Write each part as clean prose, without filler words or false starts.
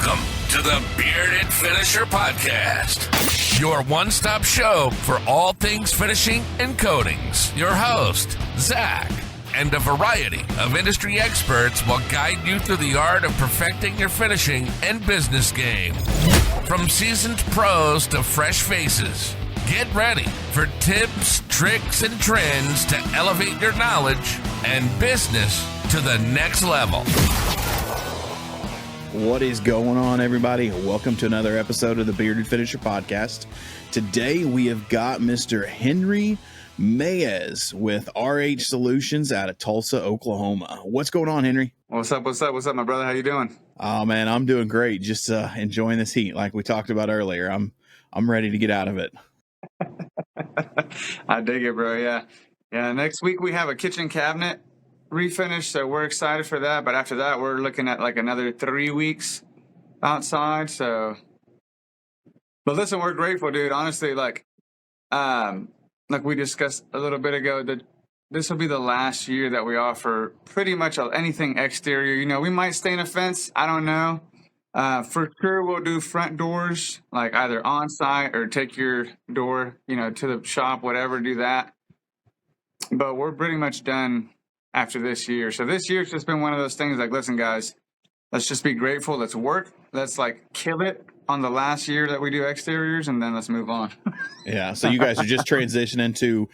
Welcome to the Bearded Finisher Podcast, your one-stop show for all things finishing and coatings. Your host, Zach, and a variety of industry experts will guide you through the art of perfecting your finishing and business game. From seasoned pros to fresh faces, get ready for tips, tricks, and trends to elevate your knowledge and business to the next level. What is going on, everybody? Welcome to another episode of the Bearded Finisher Podcast. Today we have got Mr. Henry Maez with RH Solutions out of Tulsa, Oklahoma. What's going on, Henry? What's up, my brother? How you doing? Oh, man, I'm doing great. Just enjoying this heat like we talked about earlier. I'm ready to get out of it. I dig it, bro. Yeah. Next week we have a kitchen cabinet refinish, so we're excited for that. But after that, we're looking at like another 3 weeks outside. So, but listen, we're grateful, dude. Honestly, like we discussed a little bit ago, that this will be the last year that we offer pretty much anything exterior. You know, we might stay in a fence. I don't know. For sure, we'll do front doors, like either on site or take your door, to the shop, whatever, do that. But we're pretty much done after this year. So this year's just been one of those things like, listen, guys, let's just be grateful. Let's work. Let's kill it on the last year that we do exteriors, and then let's move on. Yeah. So you guys are just transitioning to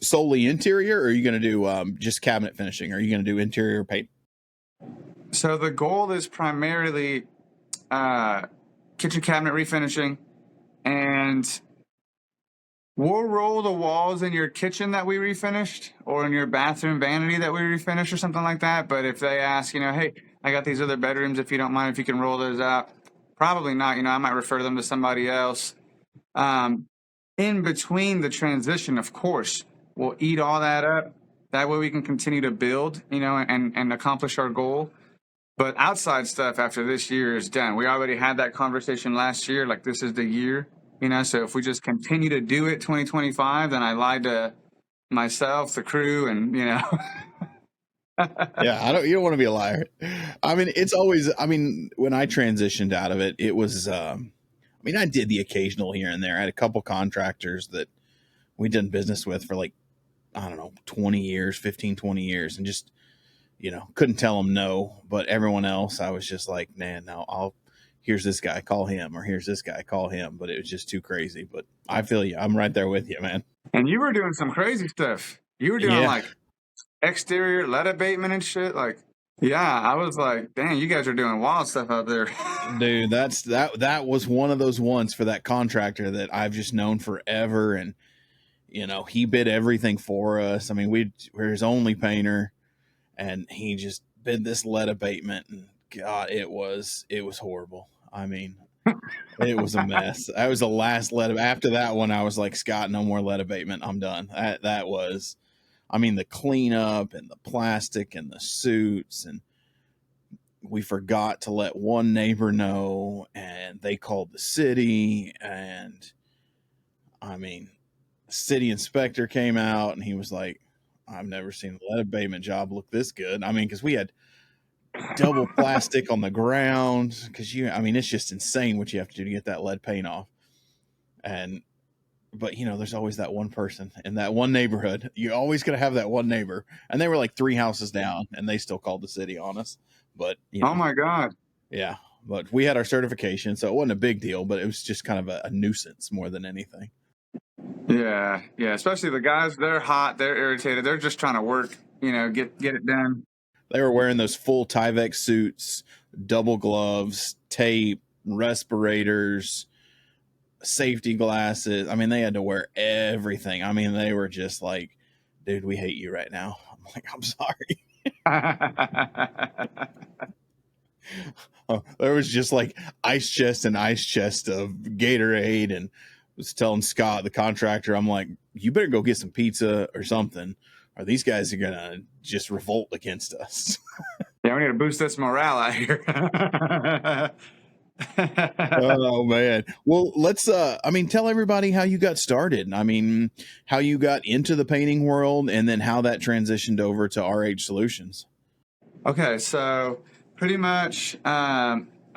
solely interior, or are you going to do just cabinet finishing? Or are you going to do interior paint? So the goal is primarily kitchen cabinet refinishing, and we'll roll the walls in your kitchen that we refinished, or in your bathroom vanity that we refinished, or something like that. But if they ask, hey, I got these other bedrooms, if you don't mind, if you can roll those out, probably not. I might refer them to somebody else. In between the transition, of course, we'll eat all that up. That way we can continue to build, and accomplish our goal. But outside stuff after this year is done. We already had that conversation last year, like this is the year, so if we just continue to do it 2025, then I lied to myself, the crew, and, Yeah, you don't want to be a liar. I mean, it's always, when I transitioned out of it, it was, I did the occasional here and there. I had a couple contractors that we did business with for 20 years, 20 years, and just, couldn't tell them no. But everyone else, I was just like, man, no, here's this guy, call him, or here's this guy, call him. But it was just too crazy. But I feel you. I'm right there with you, man. And you were doing some crazy stuff. You were doing exterior lead abatement and shit. I was like, dang, you guys are doing wild stuff out there. Dude, that was one of those ones for that contractor that I've just known forever. And, he bid everything for us. We're his only painter, and he just bid this lead abatement, and God, it was horrible. It was a mess. That was the last lead. After that one, I was like, Scott, no more lead abatement. I'm done. That was, the cleanup and the plastic and the suits, and we forgot to let one neighbor know, and they called the city, and the city inspector came out, and he was like, I've never seen a lead abatement job look this good. Because we had double plastic on the ground, because it's just insane what you have to do to get that lead paint off. But there's always that one person in that one neighborhood. You're always going to have that one neighbor, and they were like 3 houses down, and they still called the city on us. But oh my God. Yeah. But we had our certification, so it wasn't a big deal, but it was just kind of a nuisance more than anything. Yeah. Especially the guys, they're hot, they're irritated, they're just trying to work, get it done. They were wearing those full Tyvek suits, double gloves, tape, respirators, safety glasses. They had to wear everything. They were just like, dude, we hate you right now. I'm like, I'm sorry. There was just ice chest and ice chest of Gatorade, and was telling Scott, the contractor, I'm like, you better go get some pizza or something, or these guys are gonna just revolt against us. Yeah, we need to boost this morale out here. Oh man. Well, let's tell everybody how you got started. How you got into the painting world, and then how that transitioned over to RH Solutions. Okay, so pretty much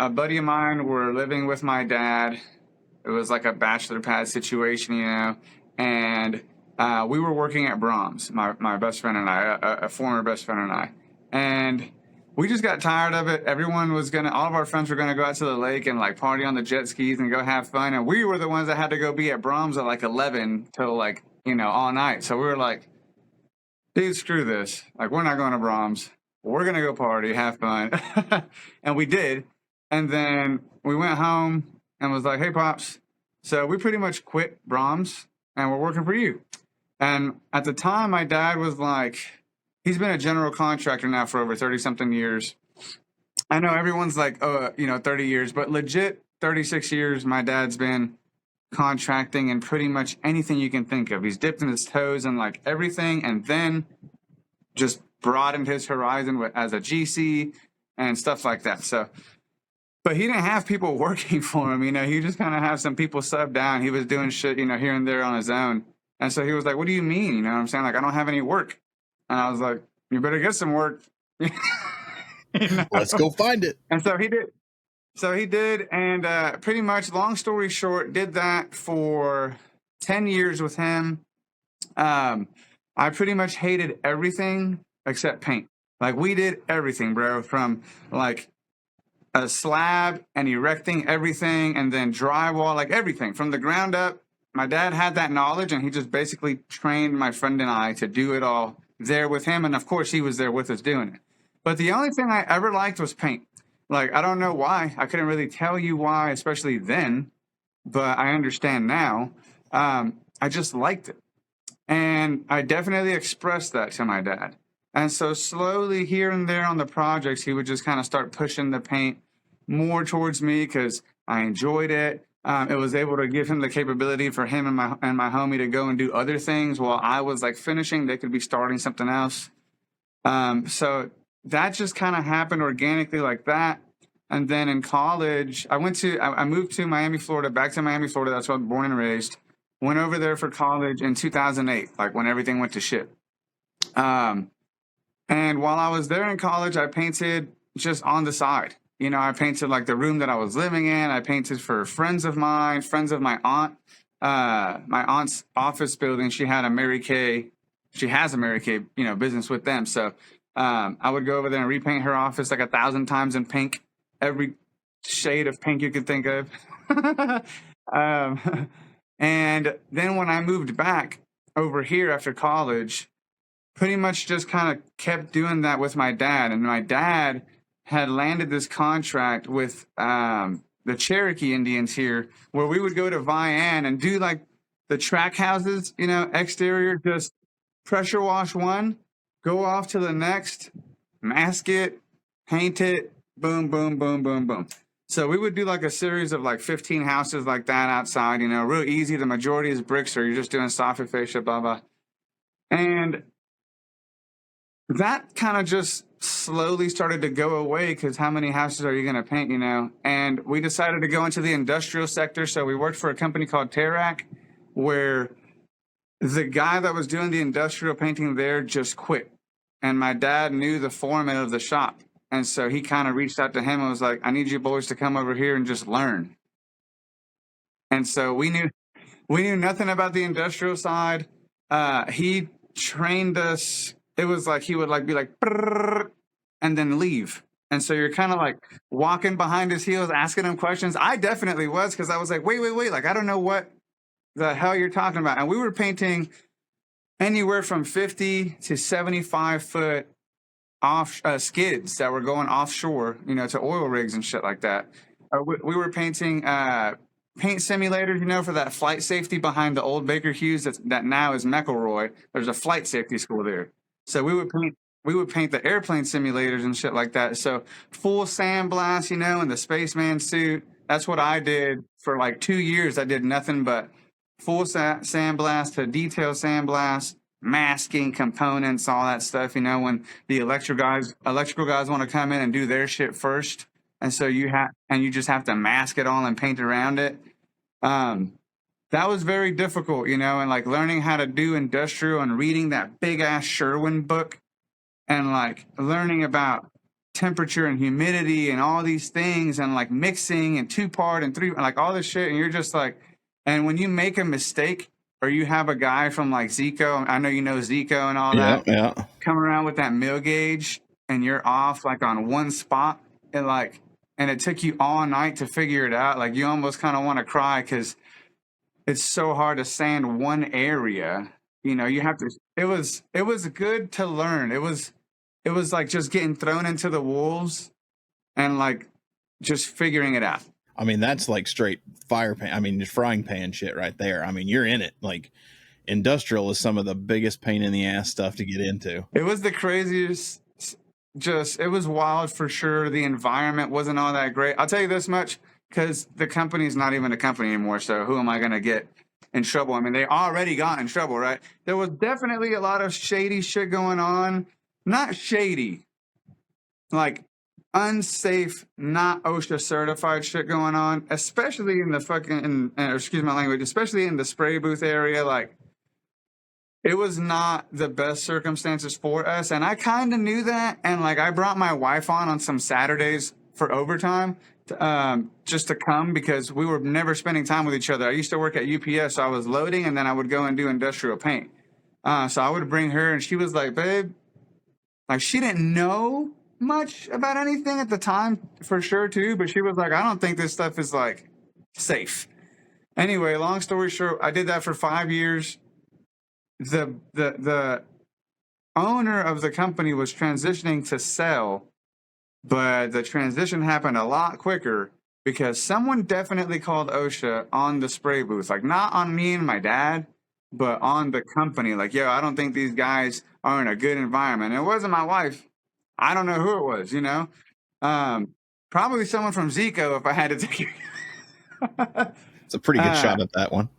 a buddy of mine were living with my dad. It was like a bachelor pad situation, and we were working at Brahms, my best friend and I, a former best friend and I. And we just got tired of it. Everyone was all of our friends were going to go out to the lake and like party on the jet skis and go have fun. And we were the ones that had to go be at Brahms at like 11 till like, all night. So we were like, dude, screw this. Like, we're not going to Brahms. We're going to go party, have fun. And we did. And then we went home and was like, hey, Pops. So we pretty much quit Brahms and we're working for you. And at the time, my dad was like, he's been a general contractor now for over 30-something years. I know everyone's like, 30 years, but legit 36 years my dad's been contracting in pretty much anything you can think of. He's dipped in his toes in like everything and then just broadened his horizon as a GC and stuff like that. So, but he didn't have people working for him, he just kind of had some people sub down. He was doing shit, here and there on his own. And so he was like, what do you mean? You know what I'm saying? Like, I don't have any work. And I was like, you better get some work. Let's go find it. And so he did. And pretty much, long story short, did that for 10 years with him. I pretty much hated everything except paint. Like, we did everything, bro, from like a slab and erecting everything and then drywall, like everything from the ground up. My dad had that knowledge and he just basically trained my friend and I to do it all there with him. And of course, he was there with us doing it. But the only thing I ever liked was paint. Like, I don't know why. I couldn't really tell you why, especially then, but I understand now. I just liked it. And I definitely expressed that to my dad. And so slowly here and there on the projects, he would just kind of start pushing the paint more towards me because I enjoyed it. It was able to give him the capability for him and my homie to go and do other things while I was like finishing. They could be starting something else. So that just kind of happened organically like that. And then in college, I moved to Miami, Florida, back to Miami, Florida. That's where I was born and raised. Went over there for college in 2008, like when everything went to shit. And while I was there in college, I painted just on the side. I painted like the room that I was living in. I painted for friends of mine, friends of my aunt. My aunt's office building, she has a Mary Kay, business with them. So I would go over there and repaint her office like 1,000 times in pink, every shade of pink you could think of. And then when I moved back over here after college, pretty much just kind of kept doing that with my dad. And my dad had landed this contract with the Cherokee Indians here where we would go to Vian and do like the track houses, exterior, just pressure wash one, go off to the next, mask it, paint it, boom, boom, boom, boom, boom. So we would do like a series of like 15 houses like that outside, real easy. The majority is bricks or you're just doing soffit fascia, blah, blah. And that kind of just slowly started to go away because how many houses are you going to paint, And we decided to go into the industrial sector. So we worked for a company called Terac where the guy that was doing the industrial painting there just quit. And my dad knew the foreman of the shop. And so he kind of reached out to him and was like, I need you boys to come over here and just learn. And so we knew nothing about the industrial side. He trained us. It was like he would like be like, and then leave. And so you're kind of like walking behind his heels, asking him questions. I definitely was because I was like, wait. Like, I don't know what the hell you're talking about. And we were painting anywhere from 50 to 75 foot off skids that were going offshore, to oil rigs and shit like that. We were painting paint simulators, for that flight safety behind the old Baker Hughes that now is McElroy. There's a flight safety school there. So we would paint the airplane simulators and shit like that. So full sandblast, in the spaceman suit. That's what I did for like 2 years. I did nothing but full sandblast to detail sandblast, masking components, all that stuff. When the electrical guys want to come in and do their shit first, and so you just have to mask it all and paint around it. That was very difficult, and like learning how to do industrial and reading that big ass Sherwin book and like learning about temperature and humidity and all these things and like mixing and 2-part and 3, like all this shit. And you're just like, and when you make a mistake or you have a guy from like Zico, I know you know Zico and all that, come around with that mill gauge and you're off like on one spot and it took you all night to figure it out. Like you almost kind of want to cry because it's so hard to sand one area. You know, you have to, it was good to learn. It was like just getting thrown into the wolves and like just figuring it out. I mean, that's like straight fire pan. I mean, just frying pan shit right there. I mean, you're in it. Like industrial is some of the biggest pain in the ass stuff to get into. It was the craziest. It was wild for sure. The environment wasn't all that great. I'll tell you this much, because the company's not even a company anymore. So who am I going to get in trouble? I mean, they already got in trouble, right? There was definitely a lot of shady shit going on. Not shady, like unsafe, not OSHA certified shit going on, especially in the excuse my language, especially in the spray booth area. Like, it was not the best circumstances for us. And I kind of knew that. And like, I brought my wife on some Saturdays for overtime just to come because we were never spending time with each other. I used to work at UPS. So I was loading and then I would go and do industrial paint. So I would bring her and she was like, babe, like she didn't know much about anything at the time for sure too. But she was like, I don't think this stuff is like safe. Anyway, long story short, I did that for 5 years. The owner of the company was transitioning to sell, but the transition happened a lot quicker because someone definitely called OSHA on the spray booth, like not on me and my dad, but on the company. Like, yo, I don't think these guys are in a good environment. And it wasn't my wife. I don't know who it was, you know. Probably someone from Zico if I had to take it. It's a pretty good shot at that one.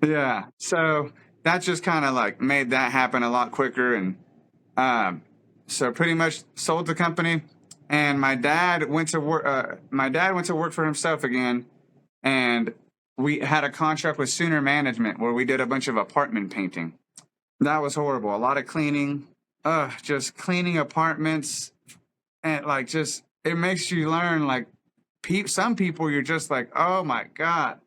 Yeah. So that just kind of like made that happen a lot quicker. And so pretty much sold the company. And my dad went to work. My dad went to work for himself again. And we had a contract with Sooner Management where we did a bunch of apartment painting. That was horrible. A lot of cleaning. Just cleaning apartments. And like just, it makes you learn like some people you're just like, oh my God.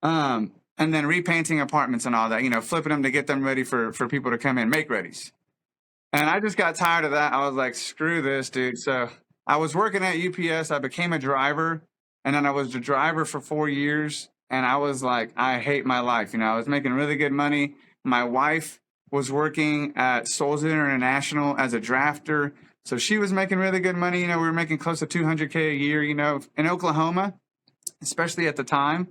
And then repainting apartments and all that, you know, flipping them to get them ready for people to come in, make readies. And I just got tired of that. I was like, screw this, dude. So I was working at UPS. I became a driver. And then I was the driver for 4 years. And I was like, I hate my life. You know, I was making really good money. My wife was working at Souls International as a drafter. So she was making really good money. You know, we were making close to $200K a year, you know, in Oklahoma, especially at the time.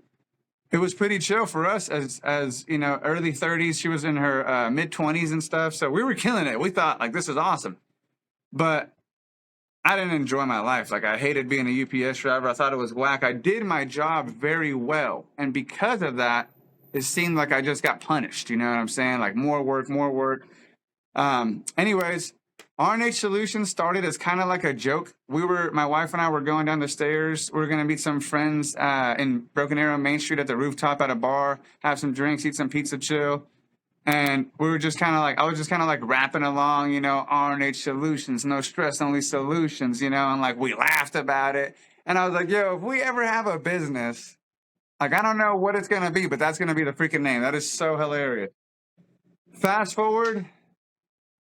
It was pretty chill for us as you know, early 30s. She was in her mid 20s and stuff. So we were killing it. We thought like, this is awesome. But I didn't enjoy my life. Like I hated being a UPS driver. I thought it was whack. I did my job very well. And because of that, it seemed like I just got punished. You know what I'm saying? Like more work. Anyways, R&H Solutions started as kind of like a joke. My wife and I were going down the stairs. We were going to meet some friends in Broken Arrow Main Street at the rooftop at a bar, have some drinks, eat some pizza, chill. And we were just kind of like, I was just kind of like rapping along, you know, R&H Solutions, no stress, only solutions, you know, and like we laughed about it. And I was like, yo, if we ever have a business, like I don't know what it's going to be, but that's going to be the freaking name. That is so hilarious. Fast forward.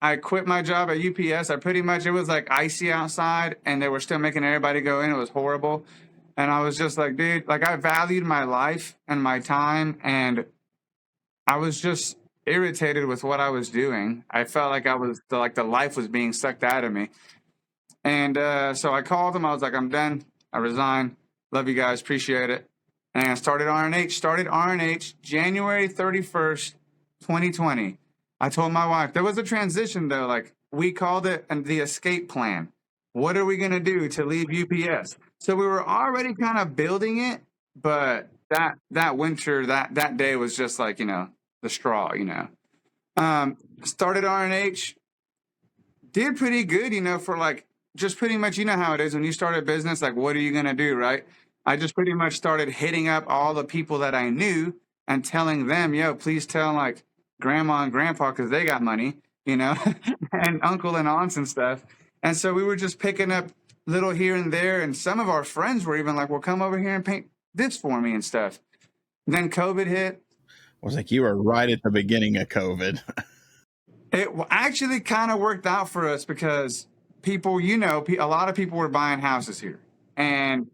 I quit my job at UPS. It was like icy outside and they were still making everybody go in. It was horrible. And I was just like, dude, like I valued my life and my time. And I was just irritated with what I was doing. I felt like the life was being sucked out of me. And so I called them. I was like, I'm done. I resigned. Love you guys. Appreciate it. And I started R&H January 31st, 2020. I told my wife, there was a transition though, like we called it the escape plan. What are we going to do to leave UPS? So we were already kind of building it, but that winter, that day was just like, you know, the straw, you know. Started R&H, did pretty good, you know, for like just pretty much, you know how it is when you start a business, like what are you going to do, right? I just pretty much started hitting up all the people that I knew and telling them, yo, please tell like grandma and grandpa because they got money, you know, and uncle and aunts and stuff. And so we were just picking up little here and there. And some of our friends were even like, well, come over here and paint this for me and stuff. Then COVID hit. I was like, you were right at the beginning of COVID. It actually kind of worked out for us because people, you know, a lot of people were buying houses here and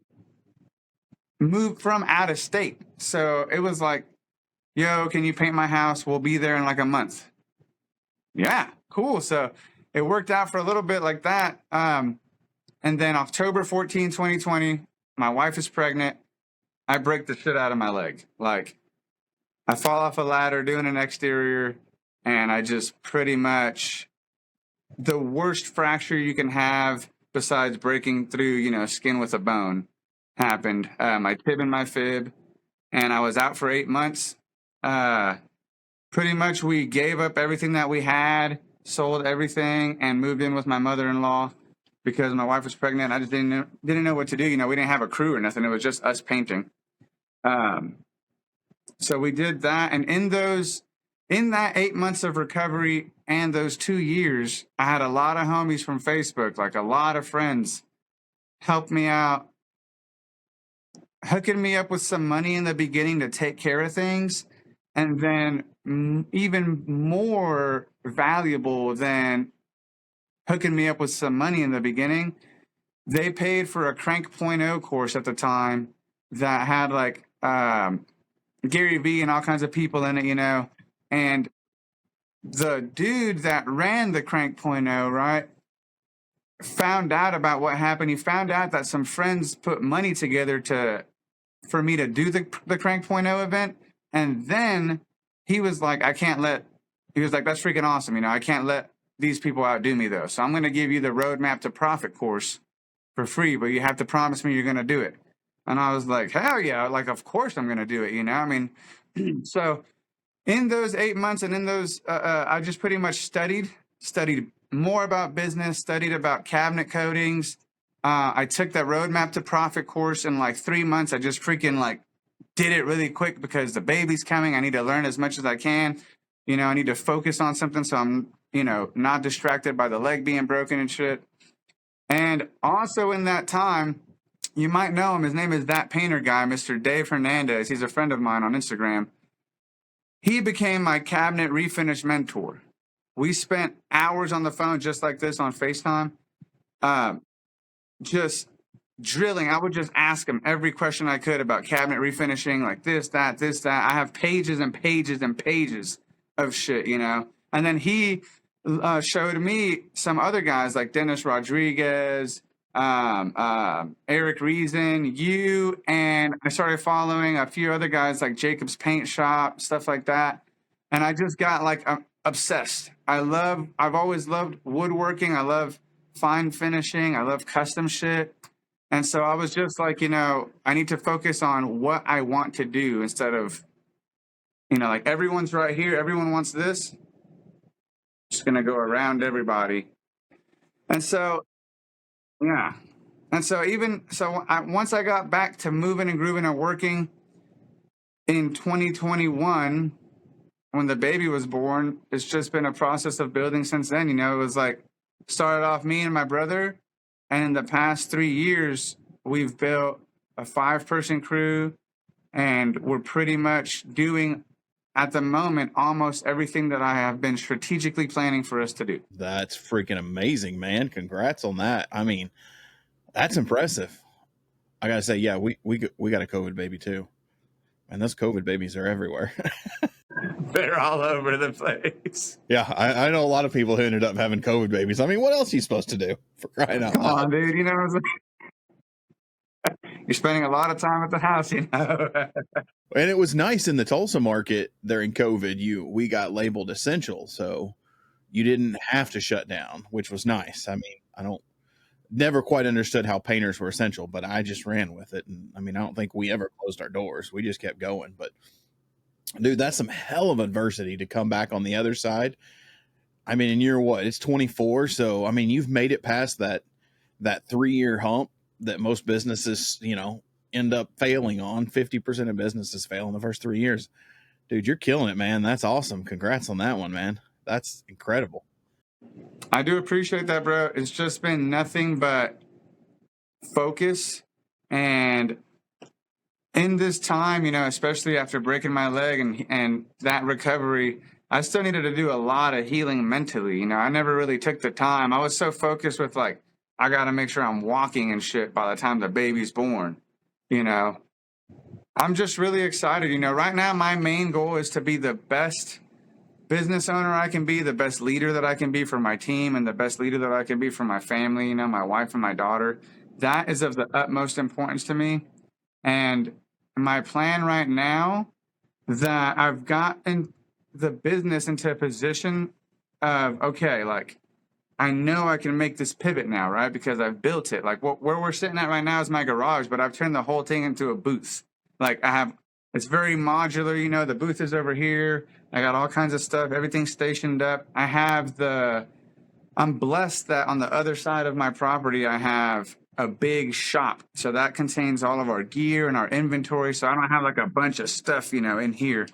moved from out of state. So it was like, yo, can you paint my house? We'll be there in like a month. Yeah, cool. So it worked out for a little bit like that. And then October 14, 2020, my wife is pregnant. I break the shit out of my leg. Like, I fall off a ladder doing an exterior, and I just pretty much, the worst fracture you can have besides breaking through, you know, skin with a bone happened. My tib and my fib, and I was out for 8 months. Pretty much we gave up everything that we had, sold everything, and moved in with my mother-in-law because my wife was pregnant. I just didn't know what to do. You know, we didn't have a crew or nothing. It was just us painting. So we did that. And in that 8 months of recovery and those 2 years, I had a lot of homies from Facebook, like a lot of friends helped me out, hooking me up with some money in the beginning to take care of things. And then even more valuable than hooking me up with some money in the beginning, they paid for a Crank.0 course at the time that had like Gary Vee and all kinds of people in it, you know. And the dude that ran the Crank.0, right, found out about what happened. He found out that some friends put money together for me to do the Crank.0 event. And then he was like, he was like, that's freaking awesome. You know, I can't let these people outdo me though. So I'm going to give you the Roadmap to Profit course for free, but you have to promise me you're going to do it. And I was like, hell yeah. Like, of course I'm going to do it. You know, I mean, so in those 8 months and in those, I just pretty much studied more about business, studied about cabinet coatings. I took that Roadmap to Profit course in like 3 months. I just freaking like did it really quick because the baby's coming. I need to learn as much as I can. You know, I need to focus on something so I'm, you know, not distracted by the leg being broken and shit. And also in that time, you might know him. His name is That Painter Guy, Mr. Dave Hernandez. He's a friend of mine on Instagram. He became my cabinet refinish mentor. We spent hours on the phone just like this on FaceTime, just drilling. I would just ask him every question I could about cabinet refinishing, like this, that. I have pages and pages and pages of shit, you know. And then he showed me some other guys like Dennis Rodriguez, Eric Reason, you, and I started following a few other guys like Jacob's Paint Shop, stuff like that. And I just got like obsessed. I've always loved woodworking. I love fine finishing. I love custom shit. And so I was just like, you know, I need to focus on what I want to do instead of, you know, like everyone's right here. Everyone wants this. Just going to go around everybody. And so, yeah. And so once I got back to moving and grooving and working in 2021, when the baby was born, it's just been a process of building since then. You know, it was like started off me and my brother. And in the past 3 years, we've built a 5-person crew, and we're pretty much doing, at the moment, almost everything that I have been strategically planning for us to do. That's freaking amazing, man. Congrats on that. I mean, that's impressive. I got to say, yeah, we got a COVID baby too. And those COVID babies are everywhere. They're all over the place. Yeah, I know a lot of people who ended up having COVID babies. I mean, what else are you supposed to do, for crying out loud? Come on, dude. You know, you're spending a lot of time at the house, you know. And it was nice in the Tulsa market during COVID. We got labeled essential, so you didn't have to shut down, which was nice. I mean, never quite understood how painters were essential, but I just ran with it. And I mean, I don't think we ever closed our doors. We just kept going. But dude, that's some hell of adversity to come back on the other side. I mean, and you're what? It's 24. So, I mean, you've made it past that 3-year hump that most businesses, you know, end up failing on. 50% of businesses fail in the first 3 years. Dude, you're killing it, man. That's awesome. Congrats on that one, man. That's incredible. I do appreciate that, bro. It's just been nothing but focus. And in this time, especially after breaking my leg and that recovery, I still needed to do a lot of healing mentally. I never really took the time. I was so focused with like, I got to make sure I'm walking and shit by the time the baby's born. I'm just really excited. Right now, my main goal is to be the best business owner I can be, the best leader that I can be for my team, and the best leader that I can be for my family, my wife and my daughter. That is of the utmost importance to me. And my plan right now, that I've gotten the business into a position of, okay, like, I know I can make this pivot now, right? Because I've built it. Like where we're sitting at right now is my garage, but I've turned the whole thing into a booth. Like it's very modular, the booth is over here. I got all kinds of stuff, everything's stationed up. I'm blessed that on the other side of my property, I have a big shop. So that contains all of our gear and our inventory. So I don't have like a bunch of stuff, in here.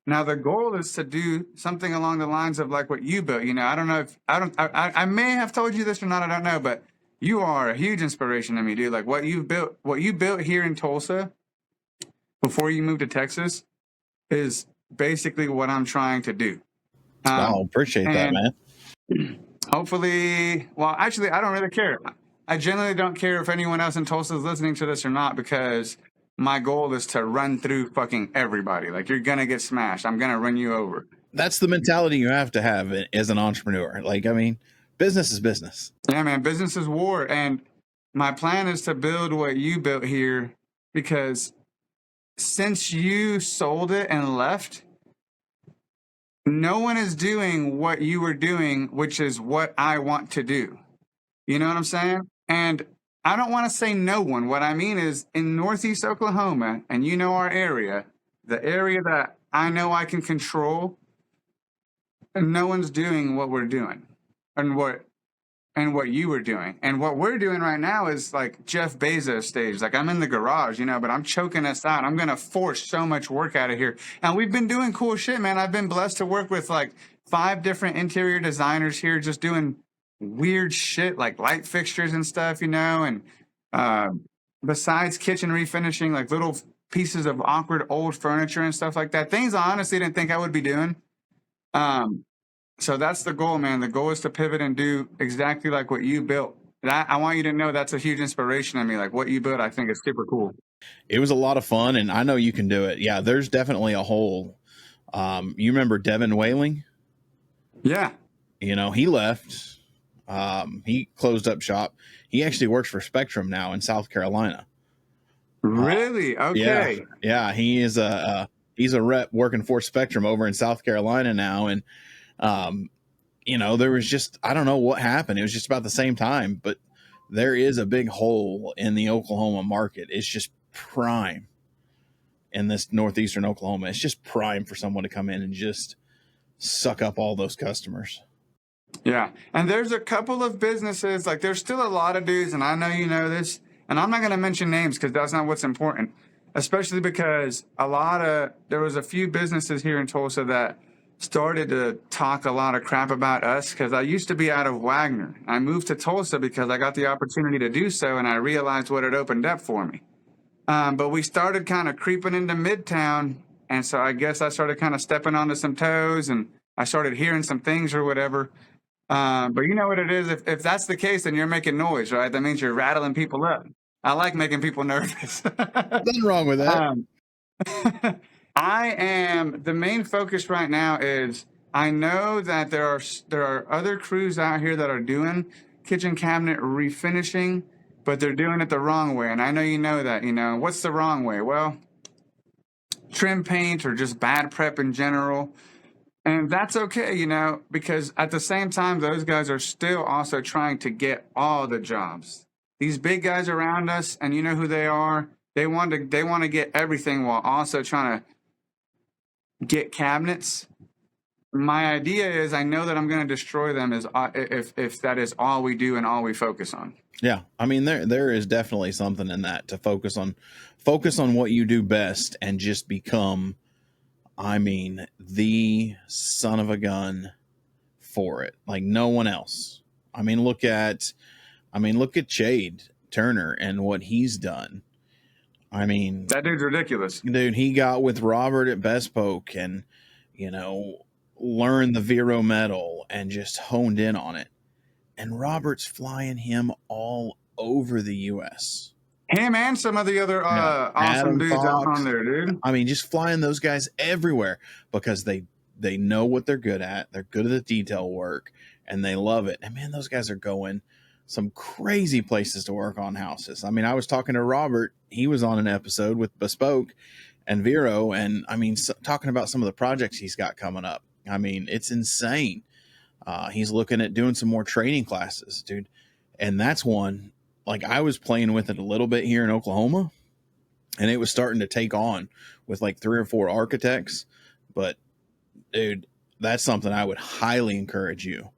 Now the goal is to do something along the lines of like what you built. I don't know if I may have told you this or not. I don't know, but you are a huge inspiration to me, dude. Like what you built here in Tulsa before you moved to Texas is basically what I'm trying to do. Appreciate that, man. Hopefully, well, actually, I don't really care. I generally don't care if anyone else in Tulsa is listening to this or not, because my goal is to run through fucking everybody. Like, you're going to get smashed. I'm going to run you over. That's the mentality you have to have as an entrepreneur. Like, I mean, business is business. Yeah, man, business is war. And my plan is to build what you built here, because since you sold it and left, no one is doing what you were doing, which is what I want to do. You know what I'm saying? And I don't want to say no one. What I mean is in Northeast Oklahoma, and our area, the area that I know I can control, and no one's doing what we're doing and what you were doing. And what we're doing right now is like Jeff Bezos stage. Like, I'm in the garage, but I'm choking us out. I'm going to force so much work out of here. And we've been doing cool shit, man. I've been blessed to work with like 5 different interior designers here, just doing weird shit like light fixtures and stuff, and besides kitchen refinishing, like little pieces of awkward old furniture and stuff like that. Things I honestly didn't think I would be doing. So that's the goal, man. The goal is to pivot and do exactly like what you built. I want you to know that's a huge inspiration to me. Like what you built, I think is super cool. It was a lot of fun, and I know you can do it. Yeah, there's definitely a hole. You remember Devin Whaling? Yeah. He left. He closed up shop. He actually works for Spectrum now in South Carolina. Really? Okay. Yeah. He is he's a rep working for Spectrum over in South Carolina now. And, there was just, I don't know what happened. It was just about the same time, but there is a big hole in the Oklahoma market. It's just prime in this northeastern Oklahoma. It's just prime for someone to come in and just suck up all those customers. Yeah. And there's a couple of businesses, like there's still a lot of dudes, and I know you know this, and I'm not going to mention names because that's not what's important, especially because there was a few businesses here in Tulsa that started to talk a lot of crap about us, because I used to be out of Wagner. I moved to Tulsa because I got the opportunity to do so, and I realized what it opened up for me. But we started kind of creeping into Midtown, and so I guess I started kind of stepping onto some toes, and I started hearing some things or whatever. But you know what it is? If that's the case, then you're making noise, right? That means you're rattling people up. I like making people nervous. Nothing wrong with that. The main focus right now is, I know that there are other crews out here that are doing kitchen cabinet refinishing, but they're doing it the wrong way. And I know you know that, what's the wrong way? Well, trim paint or just bad prep in general. And that's okay, because at the same time, those guys are still also trying to get all the jobs. These big guys around us, and you know who they are, they want to get everything while also trying to get cabinets. My idea is, I know that I'm going to destroy them if that is all we do and all we focus on. Yeah. I mean, there is definitely something in that, to focus on what you do best and just become, the son of a gun for it like no one else. I mean, look at Chade Turner and what he's done. I mean, That dude's ridiculous. dude, he got with Robert at Bespoke and, learned the Vero metal and just honed in on it. And Robert's flying him all over the U.S. Him and some of the other awesome Adam dudes out Fox. on there, dude. I mean, just flying those guys everywhere because they know what they're good at. They're good at the detail work and they love it. And man, those guys are going some crazy places to work on houses. I mean, I was talking to Robert. He was on an episode with Bespoke and Vero. And I mean, talking about some of the projects he's got coming up. I mean, it's insane. He's looking at doing some more training classes, dude. And that's one, like I was playing with it a little bit here in Oklahoma and it was starting to take on with like 3 or 4 architects. But dude, that's something I would highly encourage you.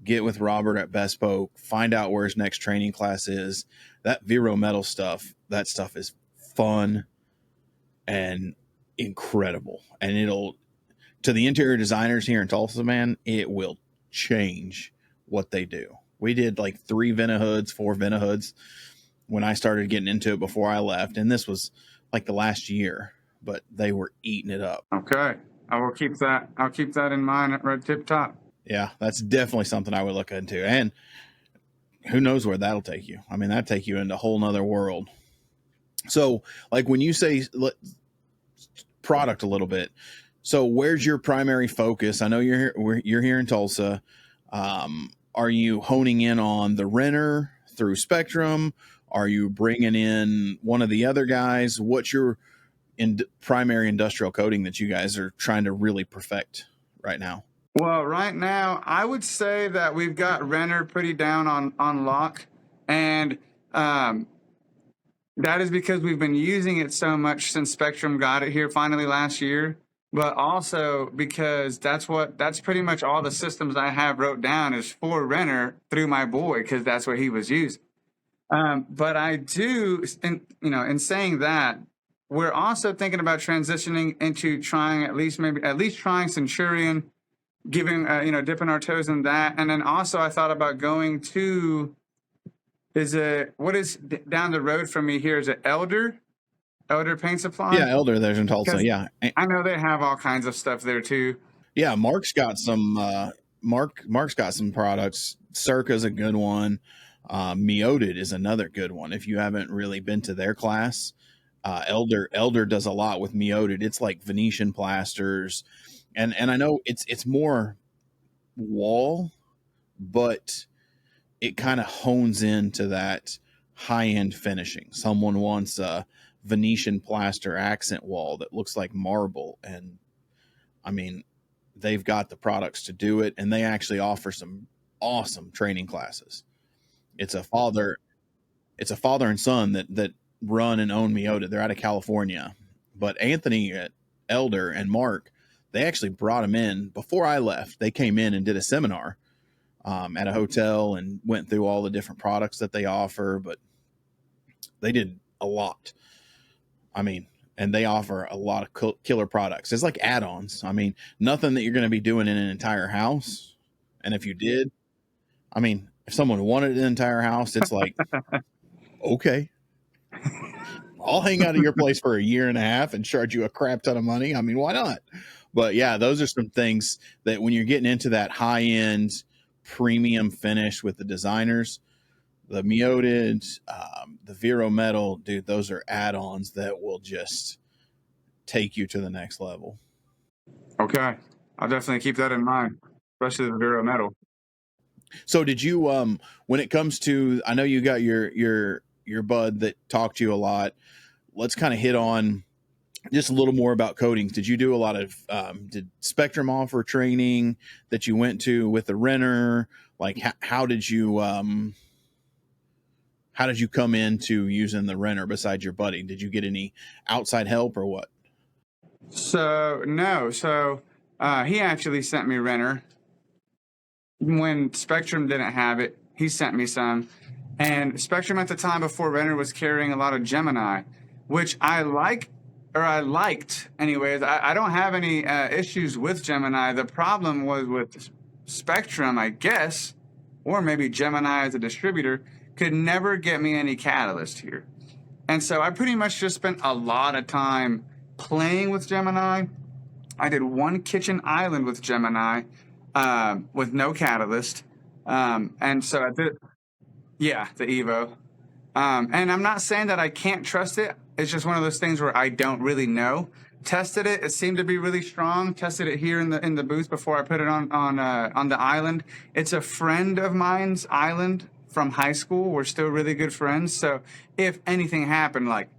Get with Robert at Bespoke, find out where his next training class is. That Vero metal stuff, that stuff is fun and incredible. And it'll, to the interior designers here in Tulsa, man, it will change what they do. We did like 3 Venta-hoods, 4 Venta-hoods when I started getting into it before I left. And this was like the last year, but they were eating it up. Okay. I will keep that. I'll keep that in mind at right tip top. Yeah, that's definitely something I would look into. And who knows where that'll take you. I mean, that'll take you into a whole nother world. So like when you say product a little bit, so where's your primary focus? I know you're here in Tulsa. Are you honing in on the renter through Spectrum? Are you bringing in one of the other guys? What's your primary industrial coating that you guys are trying to really perfect right now? Well, right now, I would say that we've got Renner pretty down on lock. And that is because we've been using it so much since Spectrum got it here finally last year. But also because that's pretty much all the systems I have wrote down is for Renner through my boy, because that's what he was using. But I do, in saying that, we're also thinking about transitioning into trying at least trying Centurion, giving, dipping our toes in that. And then also I thought about going to, what is down the road from me here? Is it Elder Paint Supply? Yeah, Elder, there's in Tulsa. Yeah. I know they have all kinds of stuff there too. Yeah, Mark's got some, Mark's got some products. Circa's a good one. Meoted is another good one. If you haven't really been to their class, Elder does a lot with Meoted. It's like Venetian plasters. And I know it's more wall, but it kind of hones into that high-end finishing. Someone wants a Venetian plaster accent wall that looks like marble. And I mean, they've got the products to do it, and they actually offer some awesome training classes. It's a father and son that run and own Meoda. They're out of California. But Anthony at Elder and Mark, they actually brought them in before I left. They came in and did a seminar at a hotel and went through all the different products that they offer, but they did a lot. I mean, and they offer a lot of killer products. It's like add-ons. I mean, nothing that you're going to be doing in an entire house. And if you did, I mean, if someone wanted an entire house, it's like, okay, I'll hang out at your place for a year and a half and charge you a crap ton of money. I mean, why not? But yeah, those are some things that when you're getting into that high end premium finish with the designers, the Meoted, the Vero metal, dude, those are add-ons that will just take you to the next level. Okay. I'll definitely keep that in mind, especially the Vero metal. So did you, when it comes to, I know you got your bud that talked to you a lot. Let's kind of hit on just a little more about coatings. Did you do a lot of, did Spectrum offer training that you went to with the renter? Like how did you come into using the renter besides your buddy? Did you get any outside help or what? So, no. So he actually sent me renter. When Spectrum didn't have it, he sent me some. And Spectrum at the time before Renner was carrying a lot of Gemini, which I liked anyways. I don't have any issues with Gemini. The problem was with Spectrum, I guess, or maybe Gemini as a distributor, could never get me any catalyst here. And so I pretty much just spent a lot of time playing with Gemini. I did one kitchen island with Gemini with no catalyst. And so I did, yeah, the Evo. And I'm not saying that I can't trust it. It's just one of those things where I don't really know. Tested it. It seemed to be really strong. Tested it here in the booth before I put it on the island. It's a friend of mine's island from high school. We're still really good friends. So if anything happened, like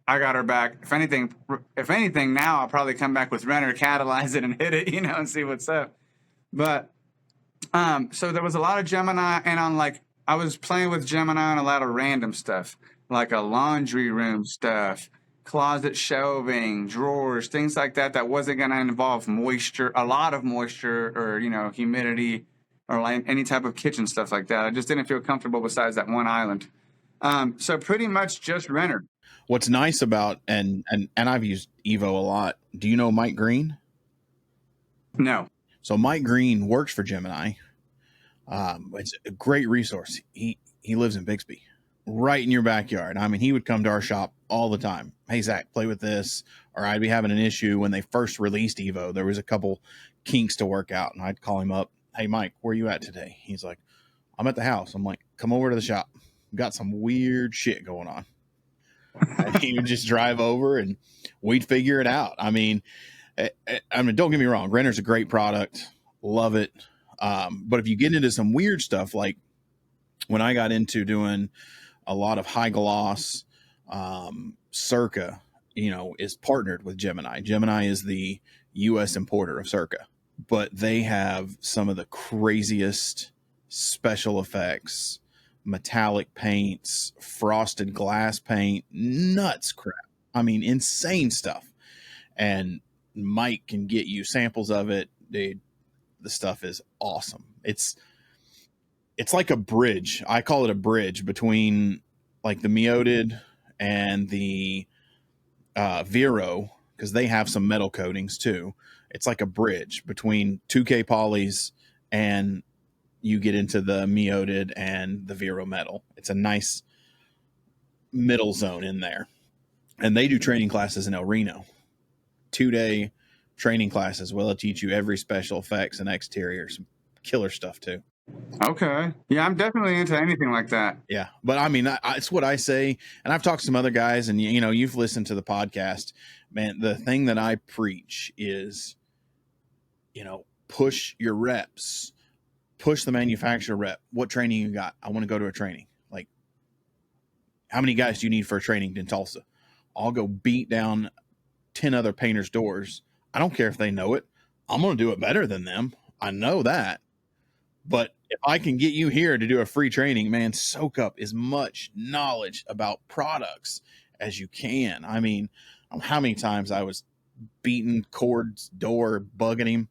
I got her back. If anything, now I'll probably come back with Renner, catalyze it, and hit it, and see what's up. But so there was a lot of Gemini, and I was playing with Gemini on a lot of random stuff, like a laundry room stuff, closet shelving, drawers, things like that. That wasn't going to involve moisture, a lot of moisture, or humidity, or like any type of kitchen stuff like that. I just didn't feel comfortable besides that one island. So pretty much just Renner. What's nice about and I've used Evo a lot. Do you know Mike Green? No. So Mike Green works for Gemini. It's a great resource. He lives in Bixby, right in your backyard. I mean, he would come to our shop all the time. Hey, Zach, play with this. Or I'd be having an issue when they first released Evo. There was a couple kinks to work out, and I'd call him up. Hey, Mike, where you at today? He's like, I'm at the house. I'm like, come over to the shop. We've got some weird shit going on. And he would just drive over, and we'd figure it out. I mean, don't get me wrong. Renner's a great product. Love it. But if you get into some weird stuff, like when I got into doing a lot of high gloss, Circa, is partnered with Gemini. Gemini is the U.S. importer of Circa, but they have some of the craziest special effects, metallic paints, frosted glass paint, nuts crap. I mean, insane stuff. And Mike can get you samples of it, dude. The stuff is awesome. It's like a bridge. I call it a bridge between like the Meoded and the Vero, because they have some metal coatings too. It's like a bridge between 2K polys and you get into the Meoded and the Vero metal. It's a nice middle zone in there. And they do training classes in El Reno. 2-day training classes where they'll teach you every special effects and exteriors. Killer stuff too. Okay. Yeah, I'm definitely into anything like that. Yeah. But I mean, it's what I say. And I've talked to some other guys, and you've listened to the podcast, man. The thing that I preach is, push your reps, push the manufacturer rep. What training you got? I want to go to a training. Like, how many guys do you need for a training in Tulsa? I'll go beat down 10 other painters' doors. I don't care if they know it. I'm going to do it better than them. I know that. But if I can get you here to do a free training, man, soak up as much knowledge about products as you can. I mean, how many times I was beating Cord's door, bugging him,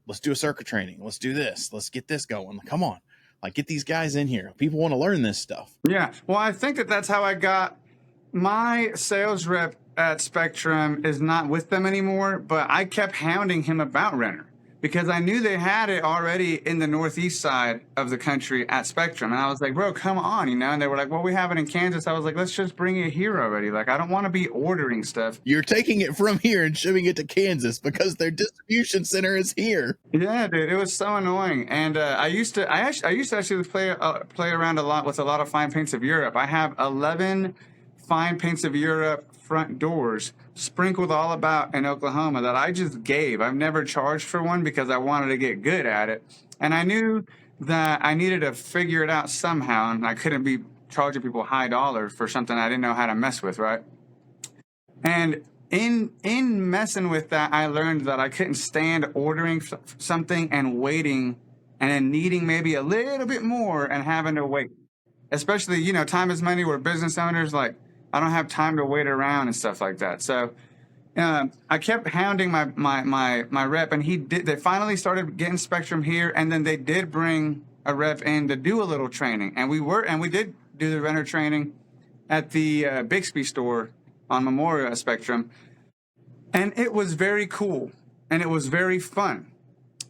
let's do a circuit training. Let's do this. Let's get this going. Come on. Like, get these guys in here. People want to learn this stuff. Yeah. Well, I think that's how I got my sales rep at Spectrum is not with them anymore, but I kept hounding him about Renner because I knew they had it already in the northeast side of the country at Spectrum. And I was like, bro, come on, And they were like, well, we have it in Kansas. I was like, let's just bring it here already. Like, I don't want to be ordering stuff. You're taking it from here and shipping it to Kansas because their distribution center is here. Yeah, dude, it was so annoying. And I used to actually play around a lot with a lot of fine paints of Europe. I have 11 fine paints of Europe front doors sprinkled all about in Oklahoma that I just gave. I've never charged for one because I wanted to get good at it. And I knew that I needed to figure it out somehow, and I couldn't be charging people high dollar for something I didn't know how to mess with, right? And in messing with that, I learned that I couldn't stand ordering something and waiting and then needing maybe a little bit more and having to wait. Especially, time is money. We're business owners. Like, I don't have time to wait around and stuff like that. So I kept hounding my rep, and they finally started getting Spectrum here, and then they did bring a rep in to do a little training. And we did do the Renner training at the Bixby store on Memorial at Spectrum. And it was very cool, and it was very fun.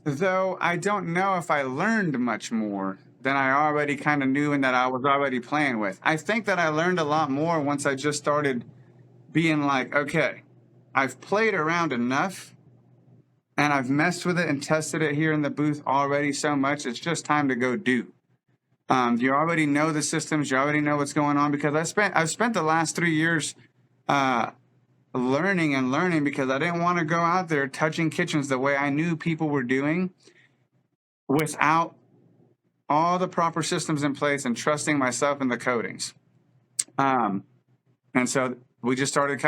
Though I don't know if I learned much more than I already kind of knew and that I was already playing with. I think that I learned a lot more once I just started being like, okay, I've played around enough and I've messed with it and tested it here in the booth already so much. It's just time to go do. You already know the systems. You already know what's going on, because I've spent the last 3 years learning because I didn't want to go out there touching kitchens the way I knew people were doing without all the proper systems in place and trusting myself in the coatings. And so I just started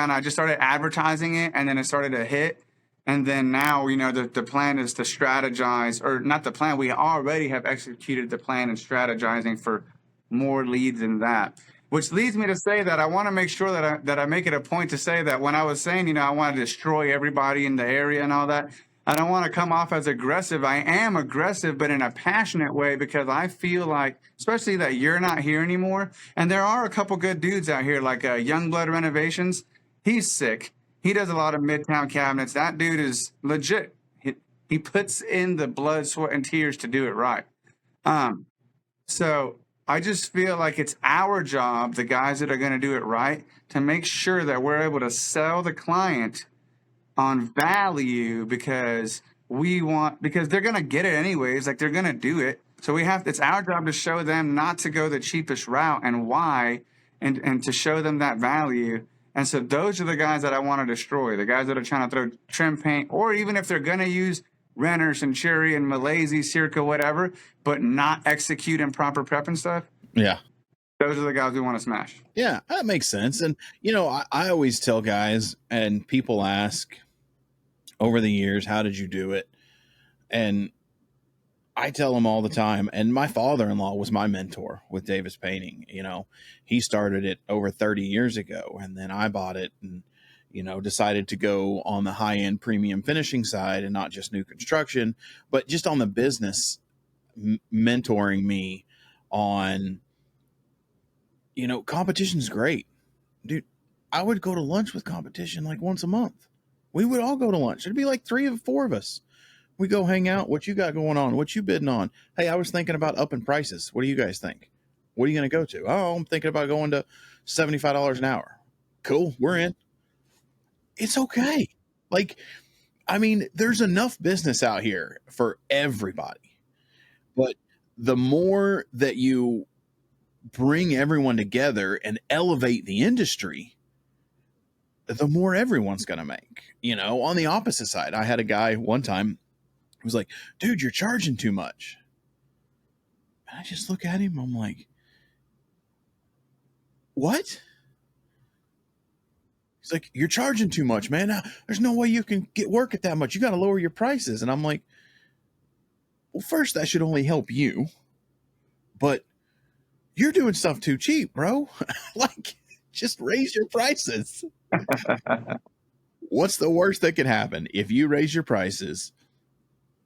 advertising it, and then it started to hit. And then now, the plan is to strategize, or not the plan. We already have executed the plan and strategizing for more leads than that, which leads me to say that I want to make sure that I make it a point to say that when I was saying, I want to destroy everybody in the area and all that, I don't want to come off as aggressive. I am aggressive, but in a passionate way, because I feel like, especially that you're not here anymore. And there are a couple good dudes out here, like Youngblood Renovations. He's sick. He does a lot of Midtown cabinets. That dude is legit. He puts in the blood, sweat, and tears to do it right. So I just feel like it's our job, the guys that are going to do it right, to make sure that we're able to sell the client on value, because they're going to get it anyways. Like, they're going to do it. So it's our job to show them not to go the cheapest route and why, and to show them that value. And so those are the guys that I want to destroy, the guys that are trying to throw trim paint, or even if they're going to use Renners and Cherry and Malaysia, Circa, whatever, but not execute in proper prep and stuff. Yeah. Those are the guys we want to smash. Yeah, that makes sense. And, I always tell guys, and people ask over the years, how did you do it? And I tell them all the time, and my father-in-law was my mentor with Davis Painting. He started it over 30 years ago, and then I bought it and, decided to go on the high-end premium finishing side and not just new construction, but just on the business, mentoring me on, competition's great. Dude, I would go to lunch with competition like once a month. We would all go to lunch. It'd be like 3 or 4 of us. We go hang out. What you got going on? What you bidding on? Hey, I was thinking about upping prices. What do you guys think? What are you going to go to? Oh, I'm thinking about going to $75 an hour. Cool. We're in. It's okay. There's enough business out here for everybody. But the more that you bring everyone together and elevate the industry, the more everyone's going to make. On the opposite side, I had a guy one time who was like, dude, you're charging too much. And I just look at him. I'm like, what? He's like, you're charging too much, man. There's no way you can get work at that much. You got to lower your prices. And I'm like, well, first, that should only help you. But you're doing stuff too cheap, bro. Just raise your prices. What's the worst that could happen if you raise your prices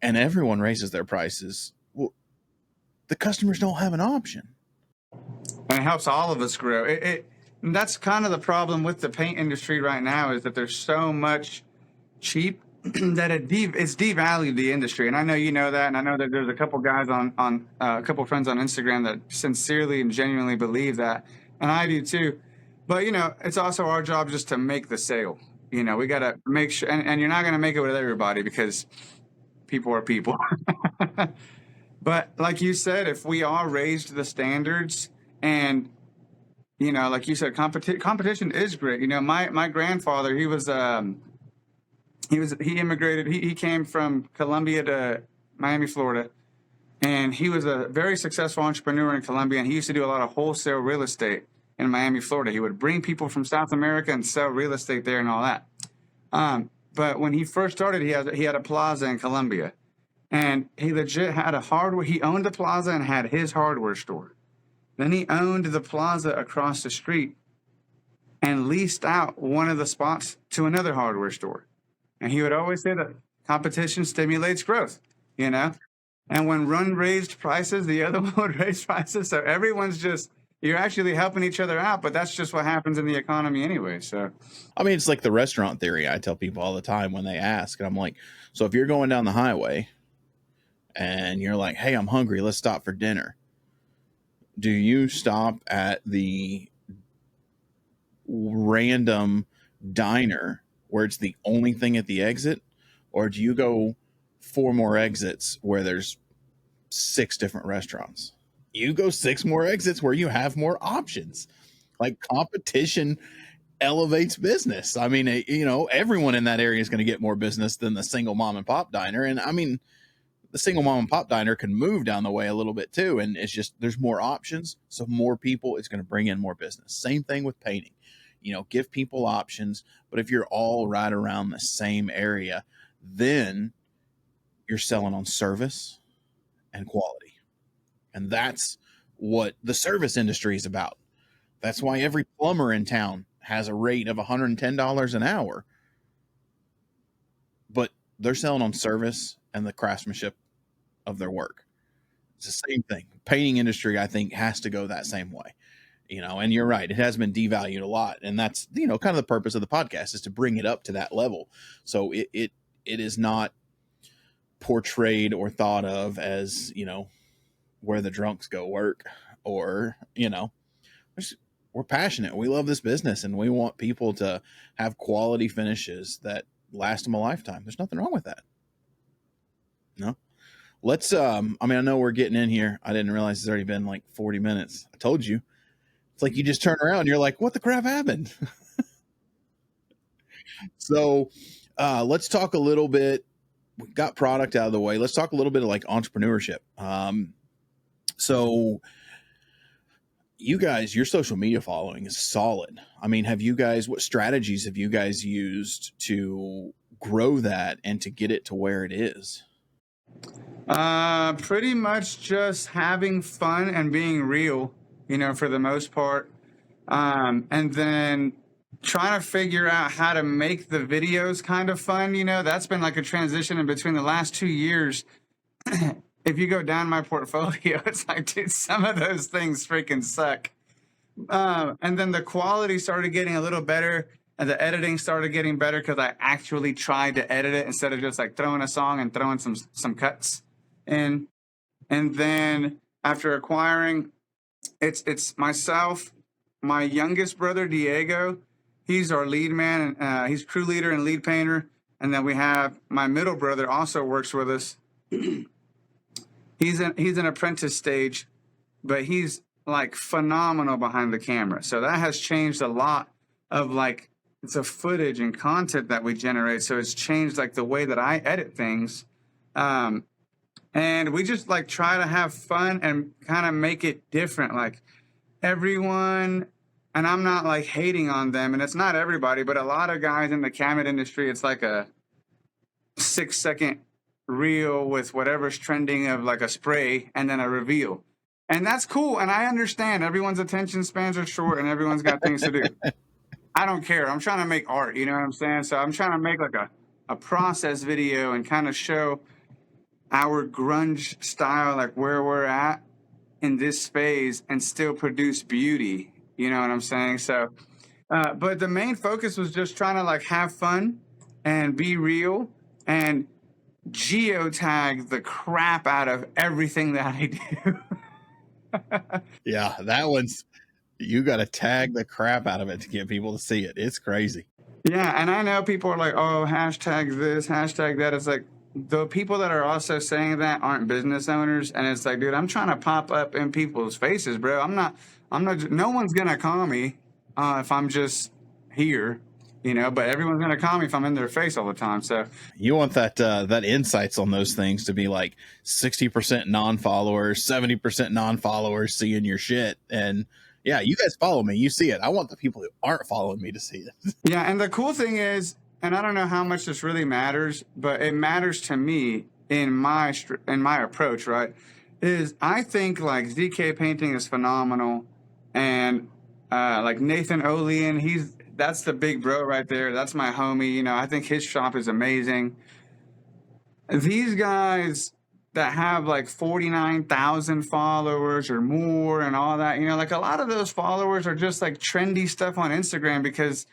and everyone raises their prices? Well, the customers don't have an option. And it helps all of us grow. And that's kind of the problem with the paint industry right now, is that there's so much cheap that it's devalued the industry. And I know you know that, and I know that there's a couple guys on a couple friends on Instagram that sincerely and genuinely believe that, and I do too. But it's also our job just to make the sale. We got to make sure, and you're not going to make it with everybody, because people are people. But like you said, if we all raised the standards, and like you said, competition is great. My grandfather, he immigrated. He came from Colombia to Miami, Florida, and he was a very successful entrepreneur in Colombia. And he used to do a lot of wholesale real estate in Miami, Florida. He would bring people from South America and sell real estate there and all that. But when he first started, he had a plaza in Colombia, and he legit had a hardware. He owned the plaza and had his hardware store. Then he owned the plaza across the street and leased out one of the spots to another hardware store. And he would always say that competition stimulates growth, And when one raised prices, the other one would raise prices. So you're actually helping each other out, but that's just what happens in the economy anyway. So, it's like the restaurant theory. I tell people all the time when they ask, and I'm like, so if you're going down the highway and you're like, hey, I'm hungry, let's stop for dinner. Do you stop at the random diner where it's the only thing at the exit, or do you go 4 more exits where there's 6 different restaurants? You go 6 more exits where you have more options. Like, competition elevates business. I mean, everyone in that area is going to get more business than the single mom and pop diner. And I mean, the single mom and pop diner can move down the way a little bit too. And it's just, there's more options. So more people is going to bring in more business. Same thing with painting, give people options. But if you're all right around the same area, then you're selling on service and quality. And that's what the service industry is about. That's why every plumber in town has a rate of $110 an hour. But they're selling on service and the craftsmanship of their work. It's the same thing. Painting industry, I think, has to go that same way. And you're right. It has been devalued a lot. And that's, kind of the purpose of the podcast, is to bring it up to that level. So it is not portrayed or thought of as, where the drunks go work, or, we're passionate. We love this business, and we want people to have quality finishes that last them a lifetime. There's nothing wrong with that. No. Let's, I know we're getting in here. I didn't realize it's already been like 40 minutes. I told you. It's like you just turn around and you're like, what the crap happened? So let's talk a little bit. We got product out of the way. Let's talk a little bit of like entrepreneurship. So you guys, your social media following is solid. I mean, what strategies have you guys used to grow that and to get it to where it is? Pretty much just having fun and being real, for the most part. And then trying to figure out how to make the videos kind of fun. That's been like a transition in between the last 2 years. If you go down my portfolio, it's like, dude, some of those things freaking suck. And then the quality started getting a little better, and the editing started getting better because I actually tried to edit it instead of just like throwing a song and throwing some cuts in. And then after acquiring, it's myself, my youngest brother Diego. He's our lead man, and he's crew leader and lead painter. And then we have my middle brother also works with us. He's an apprentice stage, but he's like phenomenal behind the camera. So that has changed a lot of like the footage and content that we generate. So it's changed like the way that I edit things. And we just like try to have fun and kind of make it different. Like everyone, and I'm not like hating on them, and it's not everybody, but a lot of guys in the cabinet industry, it's like a 6-second reel with whatever's trending of like a spray and then a reveal. And that's cool. And I understand everyone's attention spans are short and everyone's got things to do. I don't care. I'm trying to make art, you know what I'm saying? So I'm trying to make like a process video and kind of show our grunge style, like where we're at in this phase, and still produce beauty. You know what I'm saying? So, but the main focus was just trying to like have fun and be real and geotag the crap out of everything that I do. Yeah, that one's, you got to tag the crap out of it to get people to see it. It's crazy. Yeah, and I know people are like, oh, hashtag this, hashtag that. It's like the people that are also saying that aren't business owners, and it's like, dude, I'm trying to pop up in people's faces, bro. I'm not. No one's gonna call me if I'm just here. But everyone's going to call me if I'm in their face all the time. So you want that insights on those things to be like 60% non-followers, 70% non-followers seeing your shit. And yeah, you guys follow me. You see it. I want the people who aren't following me to see it. Yeah. And the cool thing is, and I don't know how much this really matters, but it matters to me in my approach, right? Is I think like ZK painting is phenomenal. And like Nathan Olean, that's the big bro right there. That's my homie. I think his shop is amazing. These guys that have like 49,000 followers or more and all that, like a lot of those followers are just like trendy stuff on Instagram because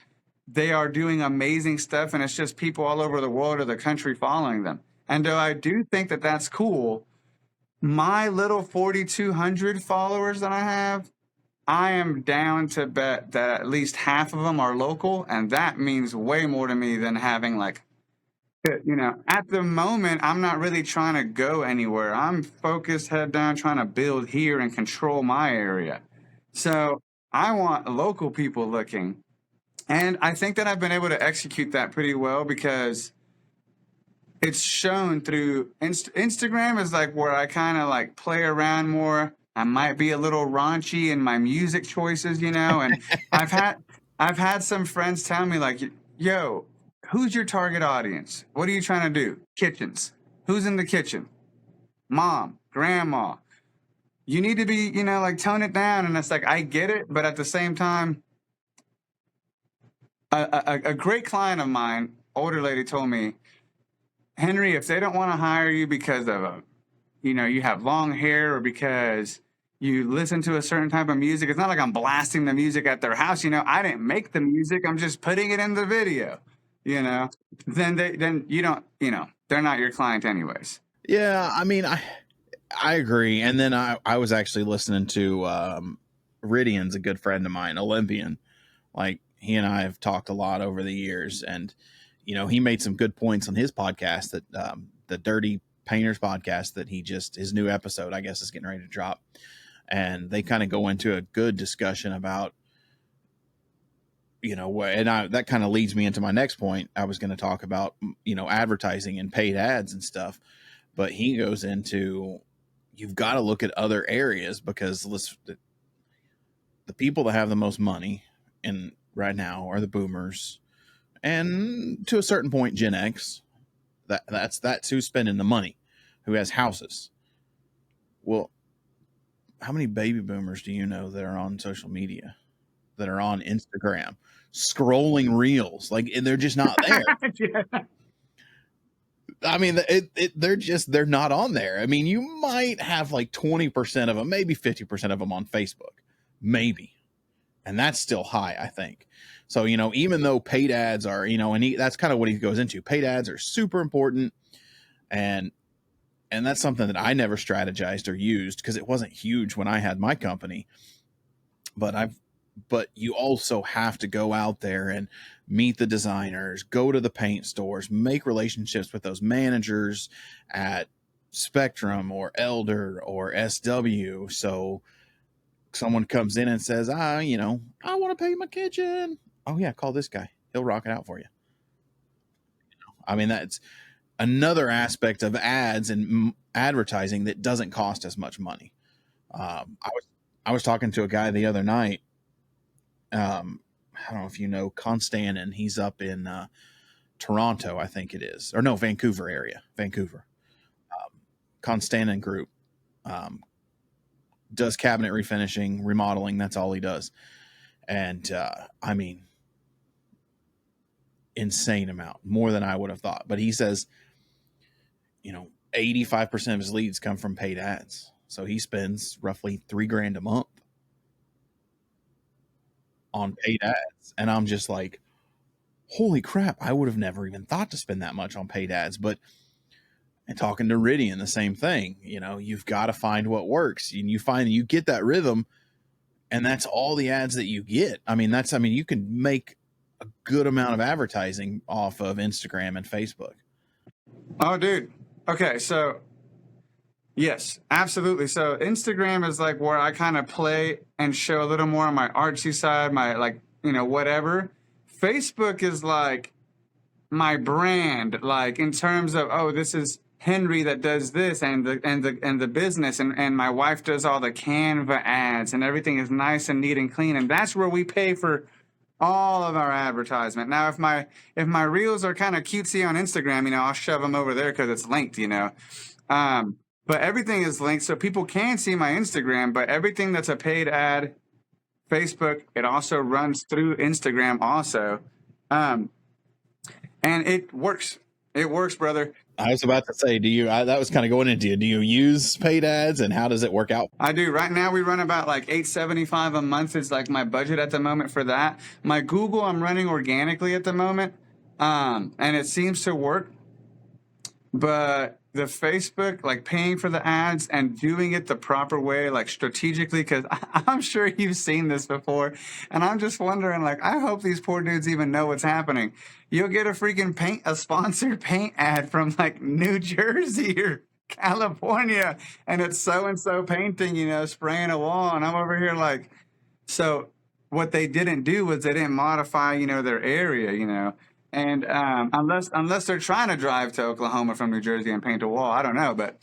they are doing amazing stuff and it's just people all over the world or the country following them. And though I do think that that's cool, my little 4,200 followers that I have, I am down to bet that at least half of them are local, and that means way more to me than having like, at the moment, I'm not really trying to go anywhere. I'm focused, head down, trying to build here and control my area. So I want local people looking. And I think that I've been able to execute that pretty well because it's shown through Instagram is like where I kind of like play around more. I might be a little raunchy in my music choices, and I've had some friends tell me like, yo, who's your target audience? What are you trying to do? Kitchens. Who's in the kitchen? Mom, grandma. You need to be, like tone it down. And it's like, I get it. But at the same time, a great client of mine, older lady, told me, Henry, if they don't want to hire you because of you have long hair or because you listen to a certain type of music, it's not like I'm blasting the music at their house. I didn't make the music. I'm just putting it in the video. Then you don't. They're not your client anyways. Yeah, I mean, I agree. And then I was actually listening to Ridian's a good friend of mine, Olympian. Like he and I have talked a lot over the years, and he made some good points on his podcast that the Dirty Painters podcast that his new episode, I guess, is getting ready to drop. And they kind of go into a good discussion about, that kind of leads me into my next point. I was going to talk about, advertising and paid ads and stuff, but he goes into, you've got to look at other areas because the people that have the most money right now are the boomers. And to a certain point, Gen X, that's who's spending the money, who has houses. Well, how many baby boomers do you know that are on social media, that are on Instagram, scrolling reels? Like, they're just not there. Yeah. I mean, they're not on there. I mean, you might have like 20% of them, maybe 50% of them on Facebook, maybe. And that's still high, I think. So, even though paid ads are, and that's kind of what he goes into. Paid ads are super important. And that's something that I never strategized or used because it wasn't huge when I had my company. But you also have to go out there and meet the designers, go to the paint stores, make relationships with those managers at Spectrum or Elder or SW. So someone comes in and says, I want to paint my kitchen. Oh yeah, call this guy. He'll rock it out for you. I mean, that's another aspect of ads and advertising that doesn't cost as much money. I was talking to a guy the other night. I don't know if you know Constantin. He's up in Toronto, I think it is, or no, Vancouver area. Vancouver. Constantin Group does cabinet refinishing, remodeling. That's all he does. And I mean, insane amount, more than I would have thought. But he says, 85% of his leads come from paid ads. So he spends roughly $3,000 a month on paid ads. And I'm just like, holy crap, I would have never even thought to spend that much on paid ads. And talking to Ridian, the same thing. You've got to find what works, and you get that rhythm, and that's all the ads that you get. I mean, you can make a good amount of advertising off of Instagram and Facebook. Oh, dude. Okay, so yes, absolutely. So Instagram is like where I kind of play and show a little more on my artsy side, my whatever. Facebook is like my brand, like in terms of, oh, this is Henry that does this and the business, and my wife does all the Canva ads, and everything is nice and neat and clean, and that's where we pay for all of our advertisement. Now, if my reels are kind of cutesy on Instagram, I'll shove them over there because it's linked, but everything is linked so people can see my Instagram. But everything that's a paid ad, Facebook, it also runs through Instagram also, and it works. It works, brother. I was about to say, that was kind of going into you. Do you use paid ads, and how does it work out? I do. Right now, we run about like $875 a month is like my budget at the moment for that. My Google, I'm running organically at the moment, and it seems to work. But the Facebook, like paying for the ads and doing it the proper way, like strategically, because I'm sure you've seen this before. And I'm just wondering, like, I hope these poor dudes even know what's happening. You'll get a sponsored paint ad from like New Jersey or California, and it's so and so painting, spraying a wall. And I'm over here like, so what they didn't do was they didn't modify, their area. And unless they're trying to drive to Oklahoma from New Jersey and paint a wall, I don't know. But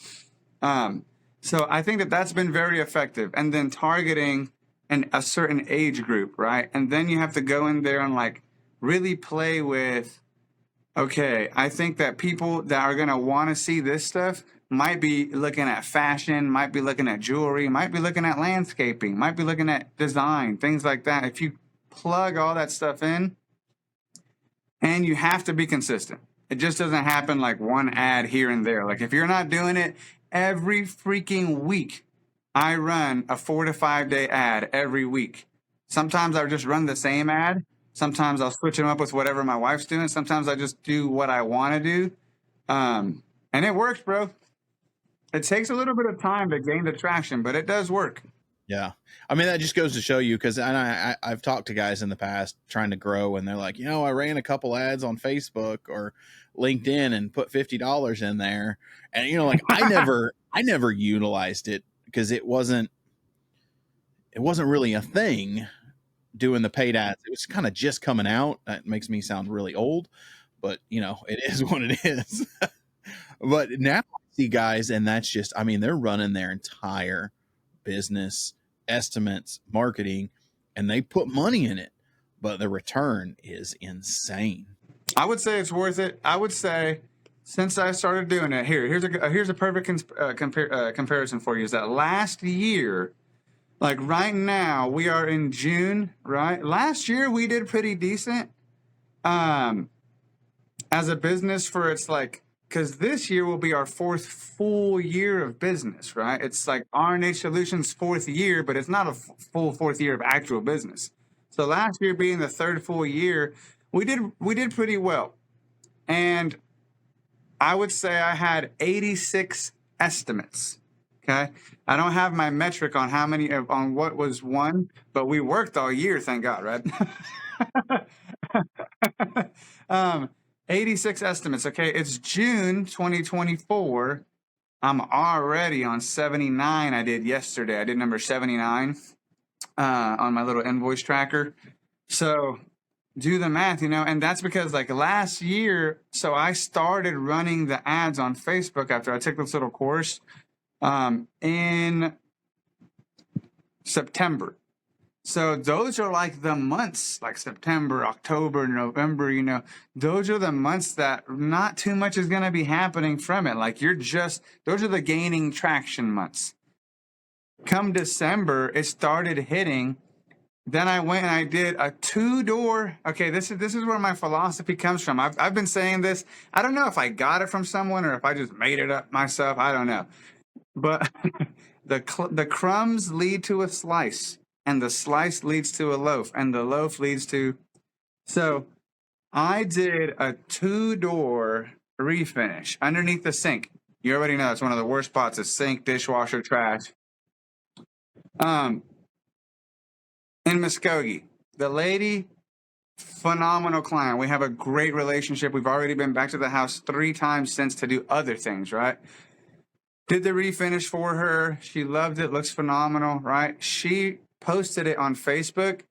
so I think that's been very effective. And then targeting a certain age group, right? And then you have to go in there and like really play with, okay, I think that people that are going to want to see this stuff might be looking at fashion, might be looking at jewelry, might be looking at landscaping, might be looking at design, things like that. If you plug all that stuff in, and you have to be consistent. It just doesn't happen like one ad here and there. Like if you're not doing it every freaking week, I run a 4 to 5 day ad every week. Sometimes I just run the same ad. Sometimes I'll switch them up with whatever my wife's doing. Sometimes I just do what I want to do. And it works, bro. It takes a little bit of time to gain the traction, but it does work. Yeah. I mean, that just goes to show you, because I've talked to guys in the past trying to grow, and they're like, I ran a couple ads on Facebook or LinkedIn and put $50 in there. And, like I never utilized it because it wasn't really a thing doing the paid ads. It was kind of just coming out. That makes me sound really old, but it is what it is. But now I see guys, and that's just, I mean, they're running their entire business, estimates, marketing, and they put money in it, but the return is insane. I would say it's worth it. I would say since I started doing it, here's a perfect comparison for you. Is that last year, like right now, we are in June, right? Last year we did pretty decent as a business for its like, because this year will be our 4th full year of business, right? It's like R&H Solutions' 4th year, but it's not a full 4th year of actual business. So last year being the 3rd full year, we did pretty well. And I would say I had 86 estimates. Okay. I don't have my metric on how many on what was won, but we worked all year, thank God, right? 86 estimates. Okay. It's June 2024. I'm already on 79. I did yesterday. I did number 79 on my little invoice tracker. So do the math, and that's because like last year, so I started running the ads on Facebook after I took this little course in September. So those are like the months, like September, October, November, those are the months that not too much is going to be happening from it. Like those are the gaining traction months. Come December, it started hitting. Then I went and I did a 2-door. Okay, this is where my philosophy comes from. I've been saying this. I don't know if I got it from someone or if I just made it up myself. I don't know. But the crumbs lead to a slice, and the slice leads to a loaf, and the loaf leads to. So I did a 2-door refinish underneath the sink. You already know it's one of the worst spots: is sink, dishwasher, trash. In Muskogee, the lady, phenomenal client. We have a great relationship. We've already been back to the house 3 times since to do other things, right? Did the refinish for her. She loved it. Looks phenomenal, right? She posted it on Facebook.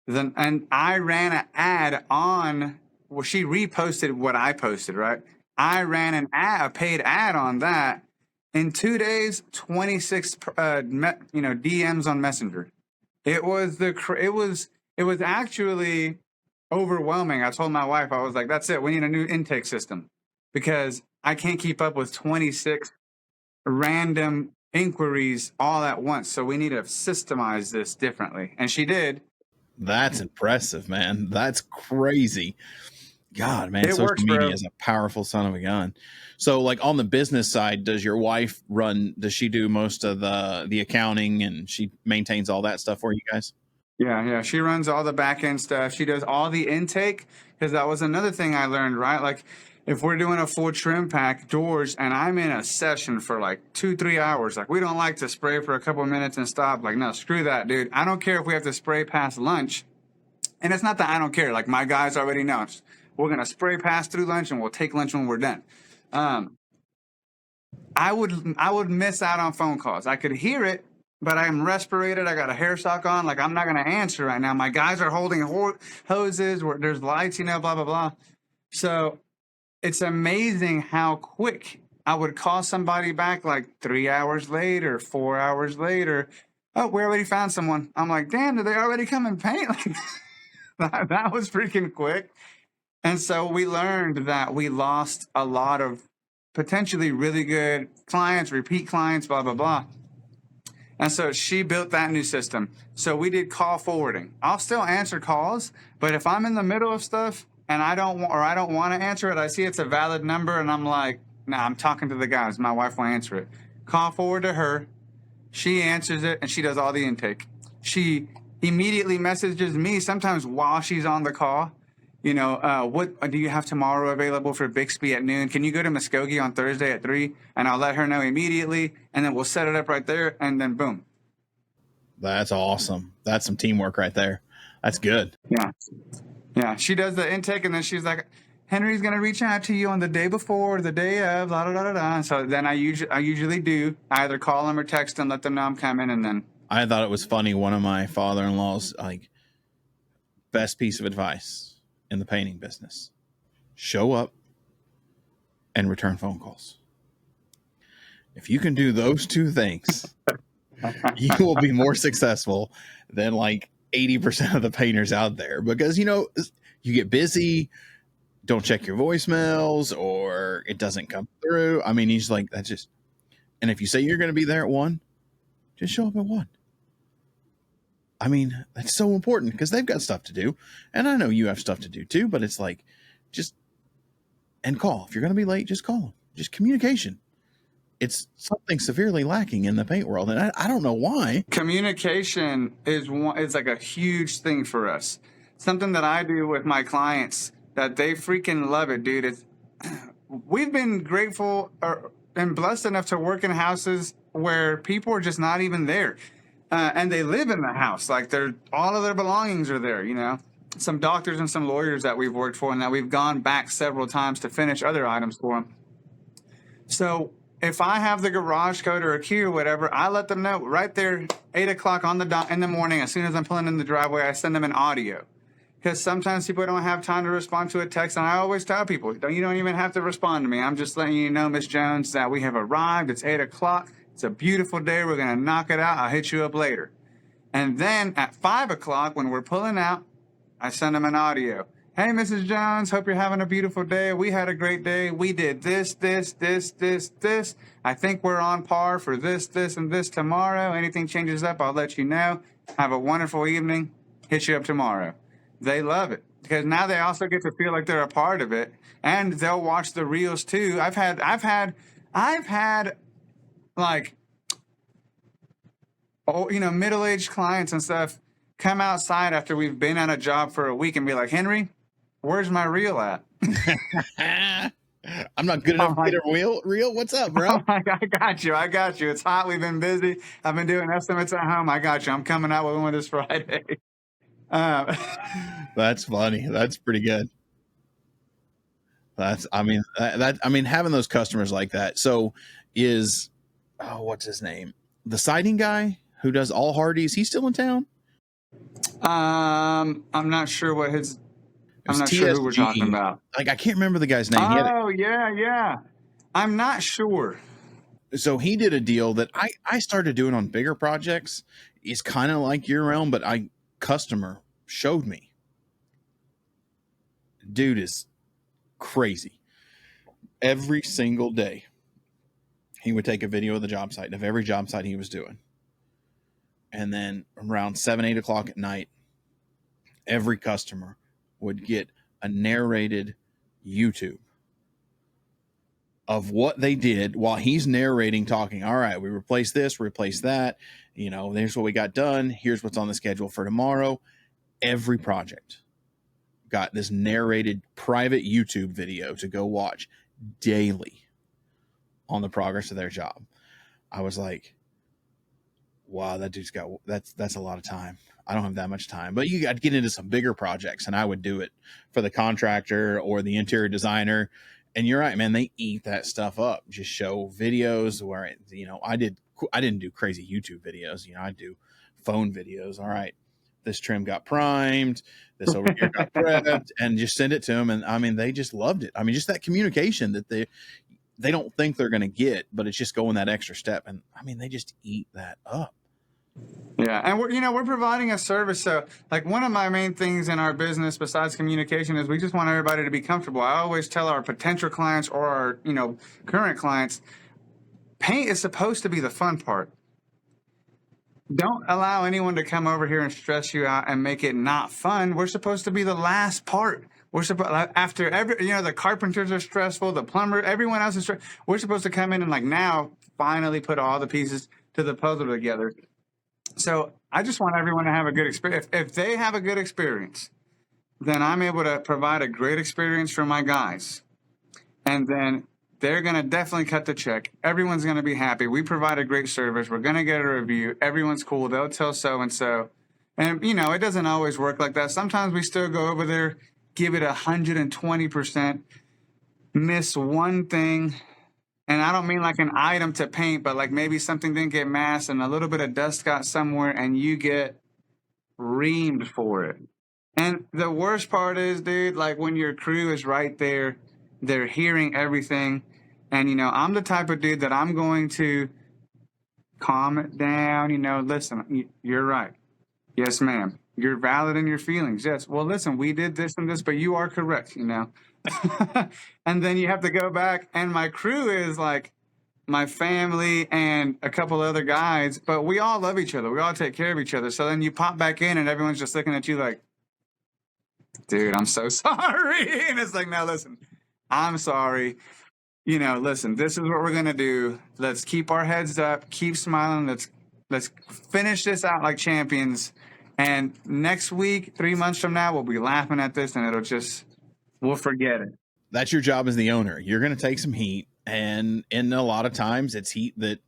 And I ran an ad on, well, she reposted what I posted, right? I ran a paid ad on that. In 2 days, 26, DMs on Messenger. It was actually overwhelming. I told my wife, I was like, that's it. We need a new intake system because I can't keep up with 26 random inquiries all at once. So we need to systemize this differently. And she did. That's impressive, man. That's crazy. God, man, social media is a powerful son of a gun. So like on the business side, does your wife does she do most of the accounting and she maintains all that stuff for you guys? Yeah. She runs all the back end stuff. She does all the intake, because that was another thing I learned, right? Like, if we're doing a full trim pack doors and I'm in a session for like 2-3 hours, like, we don't like to spray for a couple of minutes and stop. Like, no, screw that, dude. I don't care if we have to spray past lunch. And it's not that I don't care. Like, my guys already know. We're going to spray past through lunch and we'll take lunch when we're done. I would miss out on phone calls. I could hear it, but I'm respirated. I got a hair sock on. Like, I'm not going to answer right now. My guys are holding hoses where there's lights, blah, blah, blah. So it's amazing how quick I would call somebody back like 3 hours later, 4 hours later. Oh, we already found someone. I'm like, damn, did they already come and paint? Like, that was freaking quick. And so we learned that we lost a lot of potentially really good clients, repeat clients, blah, blah, blah. And so she built that new system. So we did call forwarding. I'll still answer calls, but if I'm in the middle of stuff and I don't want to answer it, I see it's a valid number and I'm like, nah, I'm talking to the guys. My wife will answer it. Call forward to her. She answers it and she does all the intake. She immediately messages me sometimes while she's on the call. What do you have tomorrow available for Bixby at noon? Can you go to Muskogee on Thursday at 3? And I'll let her know immediately, and then we'll set it up right there, and then boom. That's awesome. That's some teamwork right there. That's good. Yeah. She does the intake, and then she's like, Henry's going to reach out to you on the day before or the day of, blah, blah, blah, blah. And so then I usually do. I either call them or text them, let them know I'm coming, and then. I thought it was funny. One of my father-in-law's best piece of advice in the painting business: show up and return phone calls. If you can do those two things, you will be more successful than like 80% of the painters out there, because you get busy, don't check your voicemails, or it doesn't come through. I mean, he's like, that's just, and if you say you're going to be there at 1, just show up at 1. I mean, that's so important because they've got stuff to do. And I know you have stuff to do too, but it's like, and call. If you're going to be late, just call them. Just communication. It's something severely lacking in the paint world. And I don't know why. Communication is like a huge thing for us. Something that I do with my clients that they freaking love it, dude. We've been grateful and blessed enough to work in houses where people are just not even there. And they live in the house, like all of their belongings are there, Some doctors and some lawyers that we've worked for and that we've gone back several times to finish other items for them. So if I have the garage code or a key or whatever, I let them know right there, 8 o'clock on the dot in the morning. As soon as I'm pulling in the driveway, I send them an audio. Because sometimes people don't have time to respond to a text, and I always tell people, you don't even have to respond to me. I'm just letting you know, Miss Jones, that we have arrived. It's 8 o'clock. It's a beautiful day. We're going to knock it out. I'll hit you up later. And then at 5 o'clock, when we're pulling out, I send them an audio. Hey, Mrs. Jones, hope you're having a beautiful day. We had a great day. We did this. I think we're on par for this, and this tomorrow. Anything changes up, I'll let you know. Have a wonderful evening. Hit you up tomorrow. They love it because now they also get to feel like they're a part of it, and they'll watch the reels too. I've had like, middle-aged clients and stuff come outside after we've been on a job for a week and be like, Henry, where's my reel at? I'm not good enough to get a reel. What's up, bro? I'm like, I got you. It's hot. We've been busy. I've been doing estimates at home. I got you. I'm coming out with one this Friday. That's funny. That's pretty good. Having those customers like that. So what's his name? The siding guy who does all Hardys. He's still in town. I'm not sure what his. I'm not sure who we're talking about. Like, I can't remember the guy's name. Oh, yeah. I'm not sure. So he did a deal that I started doing on bigger projects. It's kind of like your realm, but customer showed me. Dude is crazy. Every single day, he would take a video of the job site, of every job site he was doing. And then around 7, 8 o'clock at night, every customer would get a narrated YouTube of what they did while he's narrating, talking. All right, we replaced this, replaced that. You know, here's what we got done. Here's what's on the schedule for tomorrow. Every project got this narrated private YouTube video to go watch daily on the progress of their job. I was like, wow, that dude's got, that's a lot of time. I don't have that much time, but you got to get into some bigger projects, and I would do it for the contractor or the interior designer. And you're right, man, they eat that stuff up. Just show videos where, you know, I didn't do crazy YouTube videos. You know, I do phone videos. All right, this trim got primed, this over here got prepped, and just send it to them. And I mean, they just loved it. I mean, just that communication that they don't think they're going to get, but it's just going that extra step. And I mean, they just eat that up. Yeah, and we're providing a service. So, like, one of my main things in our business, besides communication, is we just want everybody to be comfortable. I always tell our potential clients or our current clients, paint is supposed to be the fun part. Don't allow anyone to come over here and stress you out and make it not fun. We're supposed to be the last part. We're supposed, after every, the carpenters are stressful, the plumber, everyone else is stressful. We're supposed to come in and now finally put all the pieces to the puzzle together. So I just want everyone to have a good experience. If they have a good experience, then I'm able to provide a great experience for my guys. And then they're going to definitely cut the check. Everyone's going to be happy. We provide a great service. We're going to get a review. Everyone's cool. They'll tell so-and-so. And, it doesn't always work like that. Sometimes we still go over there, give it 120%, miss one thing. And I don't mean like an item to paint, but like maybe something didn't get masked and a little bit of dust got somewhere and you get reamed for it. And the worst part is, dude, like when your crew is right there, they're hearing everything. And, I'm the type of dude that I'm going to calm it down. Listen, you're right. Yes, ma'am. You're valid in your feelings. Yes. Well, listen, we did this and this, but you are correct, And then you have to go back, and my crew is like my family and a couple other guys, but we all love each other. We all take care of each other. So then you pop back in and everyone's just looking at you like, dude, I'm so sorry. And it's like, no, listen, I'm sorry. Listen, this is what we're going to do. Let's keep our heads up, keep smiling. Let's finish this out like champions. And next week, 3 months from now, we'll be laughing at this and we'll forget it. That's your job as the owner. You're going to take some heat, and a lot of times it's heat that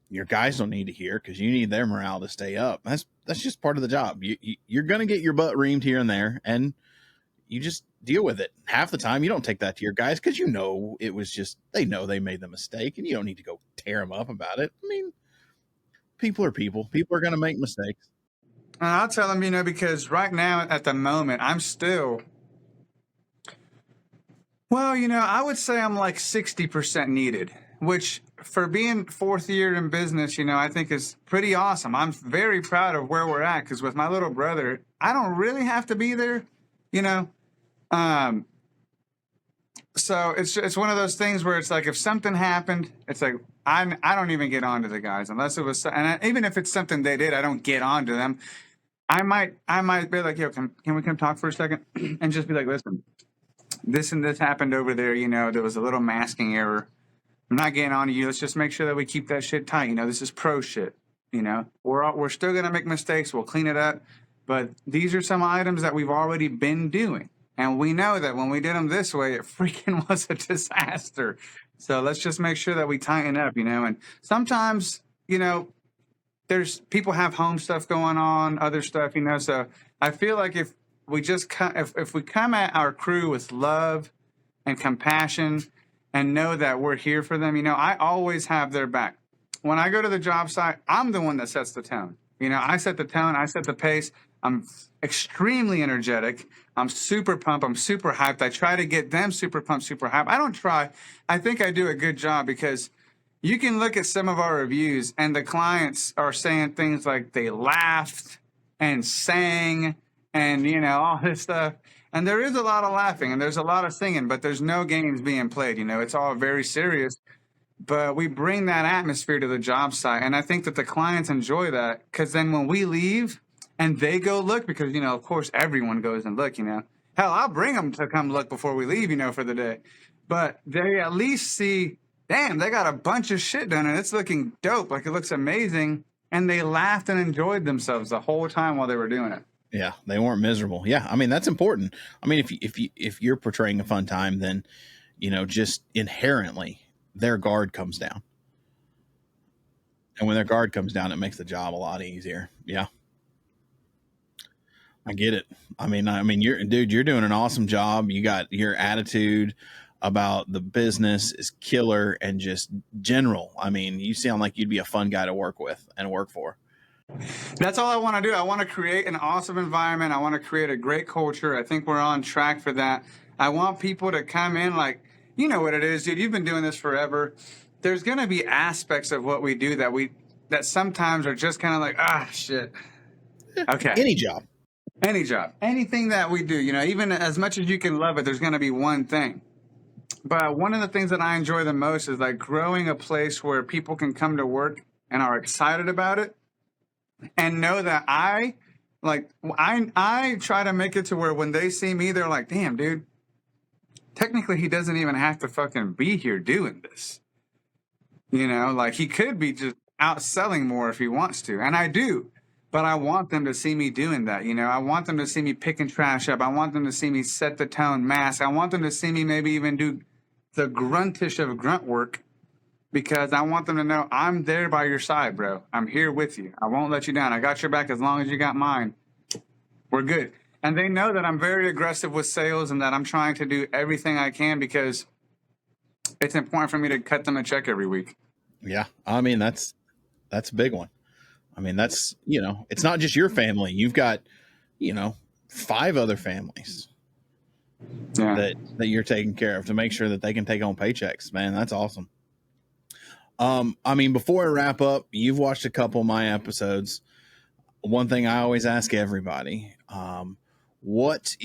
your guys don't need to hear because you need their morale to stay up. That's just part of the job. You're going to get your butt reamed here and there, and you just deal with it. Half the time you don't take that to your guys because it was just, they know they made the mistake, and you don't need to go tear them up about it. I mean, people are people. People are going to make mistakes. And I'll tell them, because right now at the moment, I'm still... Well, I would say I'm like 60% needed, which for being fourth year in business, I think is pretty awesome. I'm very proud of where we're at because with my little brother, I don't really have to be there, So it's one of those things where it's like if something happened, it's like I don't even get on to the guys unless it was, and even if it's something they did, I don't get on to them. I might be like, yo, can we come talk for a second and just be like, listen. This and this happened over there, there was a little masking error. I'm not getting on to you. Let's just make sure that we keep that shit tight. This is pro shit. We're still going to make mistakes. We'll clean it up. But these are some items that we've already been doing. And we know that when we did them this way, it freaking was a disaster. So let's just make sure that we tighten up, And sometimes, there's people have home stuff going on, other stuff, So I feel like if we just if we come at our crew with love and compassion and know that we're here for them, I always have their back. When I go to the job site, I'm the one that sets the tone. I set the tone, I set the pace. I'm extremely energetic. I'm super pumped. I'm super hyped. I try to get them super pumped, super hyped. I don't try. I think I do a good job because you can look at some of our reviews and the clients are saying things like they laughed and sang and, all this stuff. And there is a lot of laughing and there's a lot of singing, but there's no games being played. It's all very serious. But we bring that atmosphere to the job site. And I think that the clients enjoy that because then when we leave and they go look, because, of course, everyone goes and look, Hell, I'll bring them to come look before we leave, for the day. but they at least see, damn, they got a bunch of shit done and it's looking dope. Like it looks amazing. And they laughed and enjoyed themselves the whole time while they were doing it. Yeah, they weren't miserable. Yeah, I mean that's important. I mean, if you're portraying a fun time, then just inherently their guard comes down, and when their guard comes down, it makes the job a lot easier. Yeah, I get it. I mean, you're doing an awesome job. You got your attitude about the business is killer, and just general. I mean, you sound like you'd be a fun guy to work with and work for. That's all I want to do. I want to create an awesome environment. I want to create a great culture. I think we're on track for that. I want people to come in like, you know what it is, dude. You've been doing this forever. There's going to be aspects of what we do that sometimes are just kind of like, shit. Okay. Any job. Anything that we do, even as much as you can love it, there's going to be one thing. But one of the things that I enjoy the most is like growing a place where people can come to work and are excited about it. And know that I try to make it to where when they see me, they're like, damn, dude, technically he doesn't even have to fucking be here doing this. Like he could be just out selling more if he wants to. And I do. But I want them to see me doing that. I want them to see me picking trash up. I want them to see me set the tone, mask. I want them to see me maybe even do the gruntish of grunt work. Because I want them to know I'm there by your side, bro. I'm here with you. I won't let you down. I got your back as long as you got mine. We're good. And they know that I'm very aggressive with sales and that I'm trying to do everything I can because it's important for me to cut them a check every week. Yeah. I mean, that's a big one. I mean, that's, it's not just your family. You've got, 5 other families that you're taking care of to make sure that they can take home paychecks, man. That's awesome. I mean, before I wrap up, you've watched a couple of my episodes. One thing I always ask everybody, what's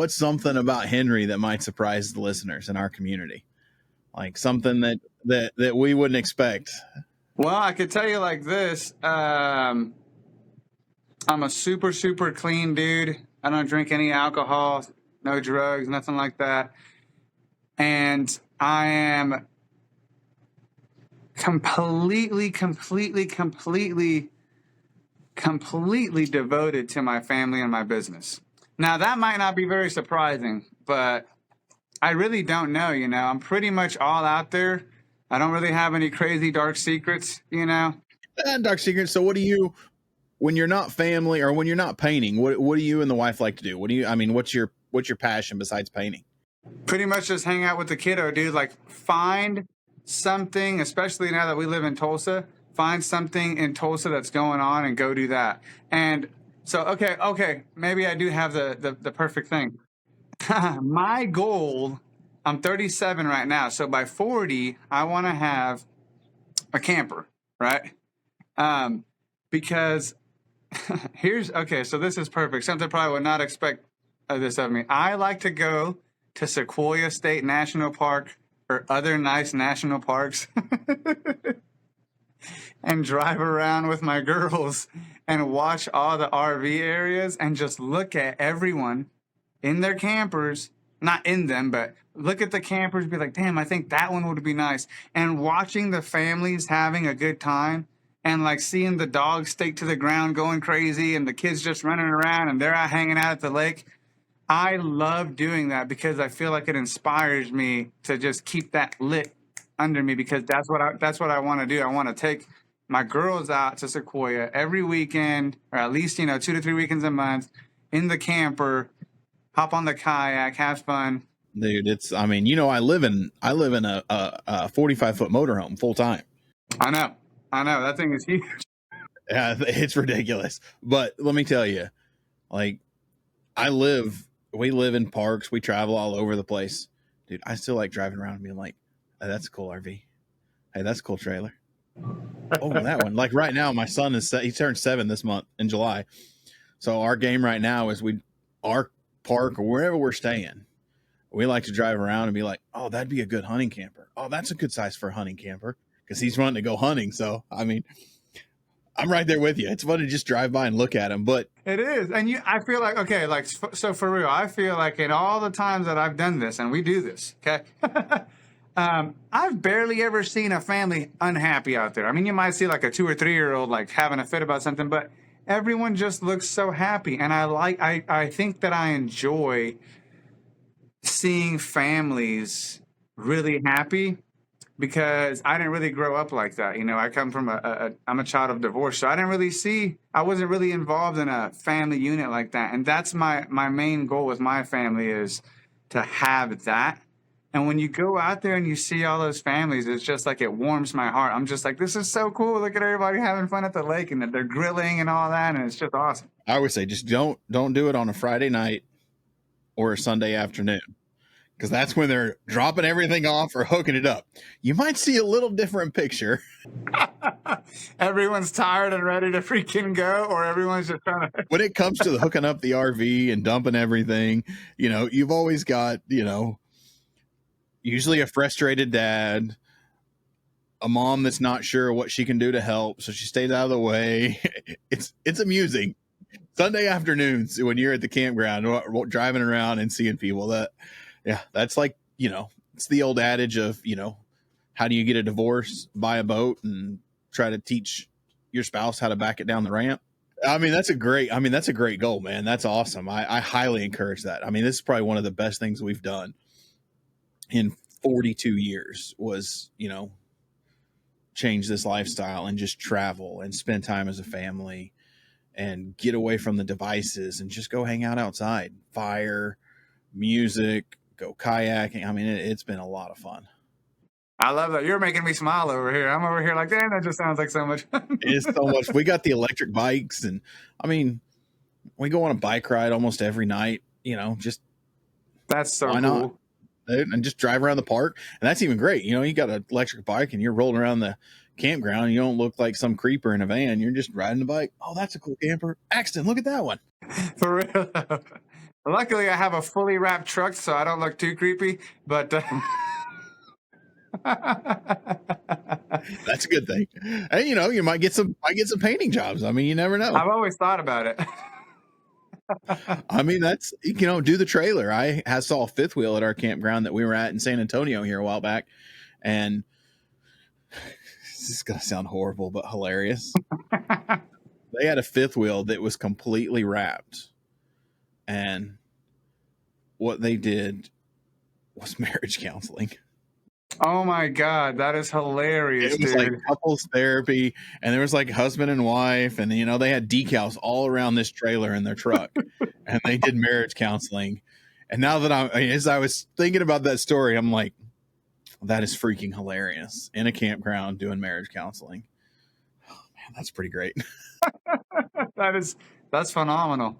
something about Henry that might surprise the listeners in our community? Like something that we wouldn't expect. Well, I could tell you like this. I'm a super, super clean dude. I don't drink any alcohol, no drugs, nothing like that. And I am completely devoted to my family and my business. Now, that might not be very surprising, but I really don't know, I'm pretty much all out there. I don't really have any crazy dark secrets, Dark secrets. So what do you, when you're not family or when you're not painting, what do you and the wife like to do? What's your passion besides painting? Pretty much just hang out with the kiddo, dude. Like find something, especially now that we live in Tulsa, find something in Tulsa that's going on and go do that. And so, okay, maybe I do have the perfect thing. My goal, I'm 37 right now. So by 40, I want to have a camper, right? Because so this is perfect. Something probably would not expect this of me. I like to go to Sequoia State National Park or other nice national parks and drive around with my girls and watch all the RV areas and just look at everyone in their campers, not in them, but look at the campers, be like, damn, I think that one would be nice. And watching the families having a good time and like seeing the dogs stake to the ground going crazy and the kids just running around and they're out hanging out at the lake. I love doing that because I feel like it inspires me to just keep that lit under me because that's what I want to do. I want to take my girls out to Sequoia every weekend, or at least 2 to 3 weekends a month in the camper, hop on the kayak, have fun. Dude, I live in a 45-foot motorhome full time. I know that thing is huge. Yeah, it's ridiculous. But let me tell you, like we live in parks. We travel all over the place. Dude, I still like driving around and being like, hey, that's a cool RV. Hey, that's a cool trailer. Oh, that one. Like right now, my son he turned 7 this month in July. So our game right now is our park or wherever we're staying, we like to drive around and be like, oh, that'd be a good hunting camper. Oh, that's a good size for a hunting camper because he's wanting to go hunting. So, I'm right there with you. It's fun to just drive by and look at them, but It is. And I feel like, okay, like, so for real, I feel like in all the times that I've done this, and we do this, okay, I've barely ever seen a family unhappy out there. I mean, you might see like a 2 or 3-year-old like having a fit about something, but everyone just looks so happy. And I think that I enjoy seeing families really happy because I didn't really grow up like that. I come from I'm a child of divorce, so I wasn't really involved in a family unit like that. And that's my main goal with my family is to have that. And when you go out there and you see all those families, it's just like it warms my heart. I'm just like, this is so cool. Look at everybody having fun at the lake and they're grilling and all that. And it's just awesome. I would say just don't do it on a Friday night or a Sunday afternoon, because that's when they're dropping everything off or hooking it up. You might see a little different picture. Everyone's tired and ready to freaking go, or everyone's just trying to. When it comes to hooking up the RV and dumping everything, you've always got, usually a frustrated dad, a mom that's not sure what she can do to help, so she stays out of the way. It's amusing. Sunday afternoons when you're at the campground driving around and seeing people that's like, it's the old adage of, how do you get a divorce? Buy a boat and try to teach your spouse how to back it down the ramp. I mean, that's a great goal, man. That's awesome. I highly encourage that. I mean, this is probably one of the best things we've done in 42 years was, change this lifestyle and just travel and spend time as a family and get away from the devices and just go hang out outside, fire, music, go kayaking. I mean, it's been a lot of fun. I love that. You're making me smile over here. I'm over here like, damn, that just sounds like so much fun. It's so much. We got the electric bikes, and I mean, we go on a bike ride almost every night, just that's so why cool. Not? And just drive around the park. And that's even great. You got an electric bike and you're rolling around the campground. You don't look like some creeper in a van. You're just riding the bike. Oh, that's a cool camper. Axton, look at that one. For real. Luckily, I have a fully wrapped truck, so I don't look too creepy. But that's a good thing. And you might get some painting jobs. I mean, you never know. I've always thought about it. I mean, that's, do the trailer. I saw a fifth wheel at our campground that we were at in San Antonio here a while back. And this is going to sound horrible, but hilarious. They had a fifth wheel that was completely wrapped. And what they did was marriage counseling. Oh my God, that is hilarious. It was like couples therapy, and there was like husband and wife, and they had decals all around this trailer in their truck, and they did marriage counseling. And now that as I was thinking about that story, I'm like, that is freaking hilarious. In a campground doing marriage counseling. Oh man, that's pretty great. That's phenomenal.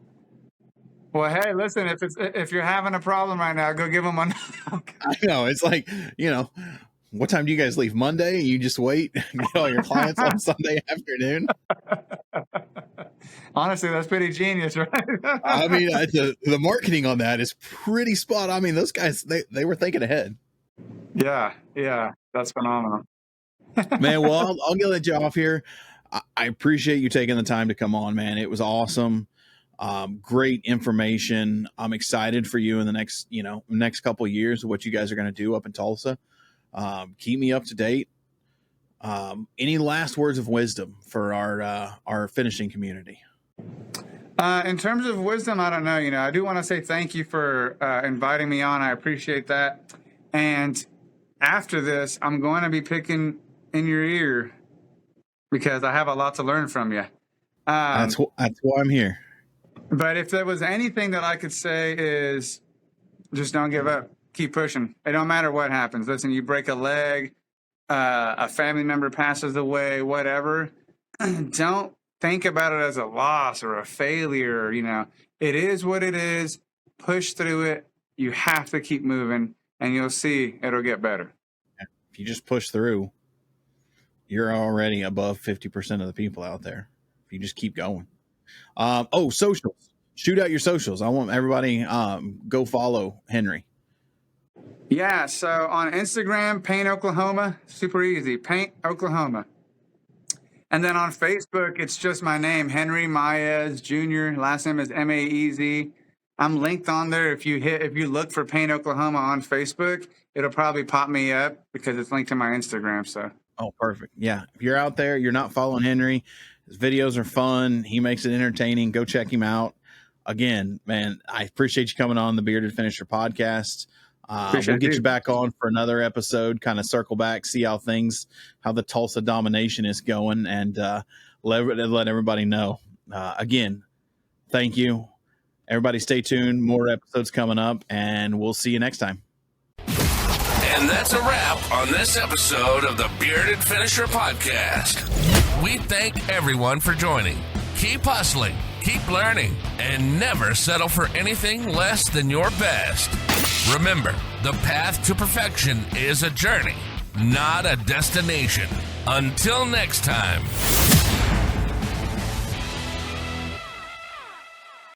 Well, hey, listen, if you're having a problem right now, go give them one. I know. It's like, what time do you guys leave? Monday? You just wait and get all your clients on Sunday afternoon? Honestly, that's pretty genius, right? I mean, the marketing on that is pretty spot. I mean, those guys, they were thinking ahead. Yeah, that's phenomenal. Man, well, I'll get let you off here. I appreciate you taking the time to come on, man. It was awesome. Great information. I'm excited for you in the next couple of years of what you guys are going to do up in Tulsa. Keep me up to date. Any last words of wisdom for our finishing community? In terms of wisdom, I don't know. I do want to say thank you for inviting me on. I appreciate that. And after this, I'm going to be picking in your ear because I have a lot to learn from you. That's why I'm here. But if there was anything that I could say is just don't give up. Keep pushing. It don't matter what happens. Listen, you break a leg, a family member passes away, whatever. Don't think about it as a loss or a failure. It is what it is. Push through it. You have to keep moving, and you'll see it'll get better. If you just push through, you're already above 50% of the people out there. If you just keep going. Socials. Shoot out your socials. I want everybody go follow Henry. Yeah, so on Instagram, Paint Oklahoma, super easy, Paint Oklahoma. And then on Facebook, it's just my name, Henry Maez Jr. Last name is Maez. I'm linked on there. If you look for Payne, Oklahoma on Facebook, it'll probably pop me up because it's linked to my Instagram. So. Oh, perfect. Yeah. If you're out there, you're not following Henry, his videos are fun. He makes it entertaining. Go check him out. Again, man, I appreciate you coming on the Bearded Finisher podcast. We'll get you back on for another episode, kind of circle back, see how the Tulsa domination is going, and let everybody know. Again, thank you. Everybody stay tuned. More episodes coming up, and we'll see you next time. And that's a wrap on this episode of the Bearded Finisher podcast. We thank everyone for joining. Keep hustling, keep learning, and never settle for anything less than your best. Remember, the path to perfection is a journey, not a destination. Until next time.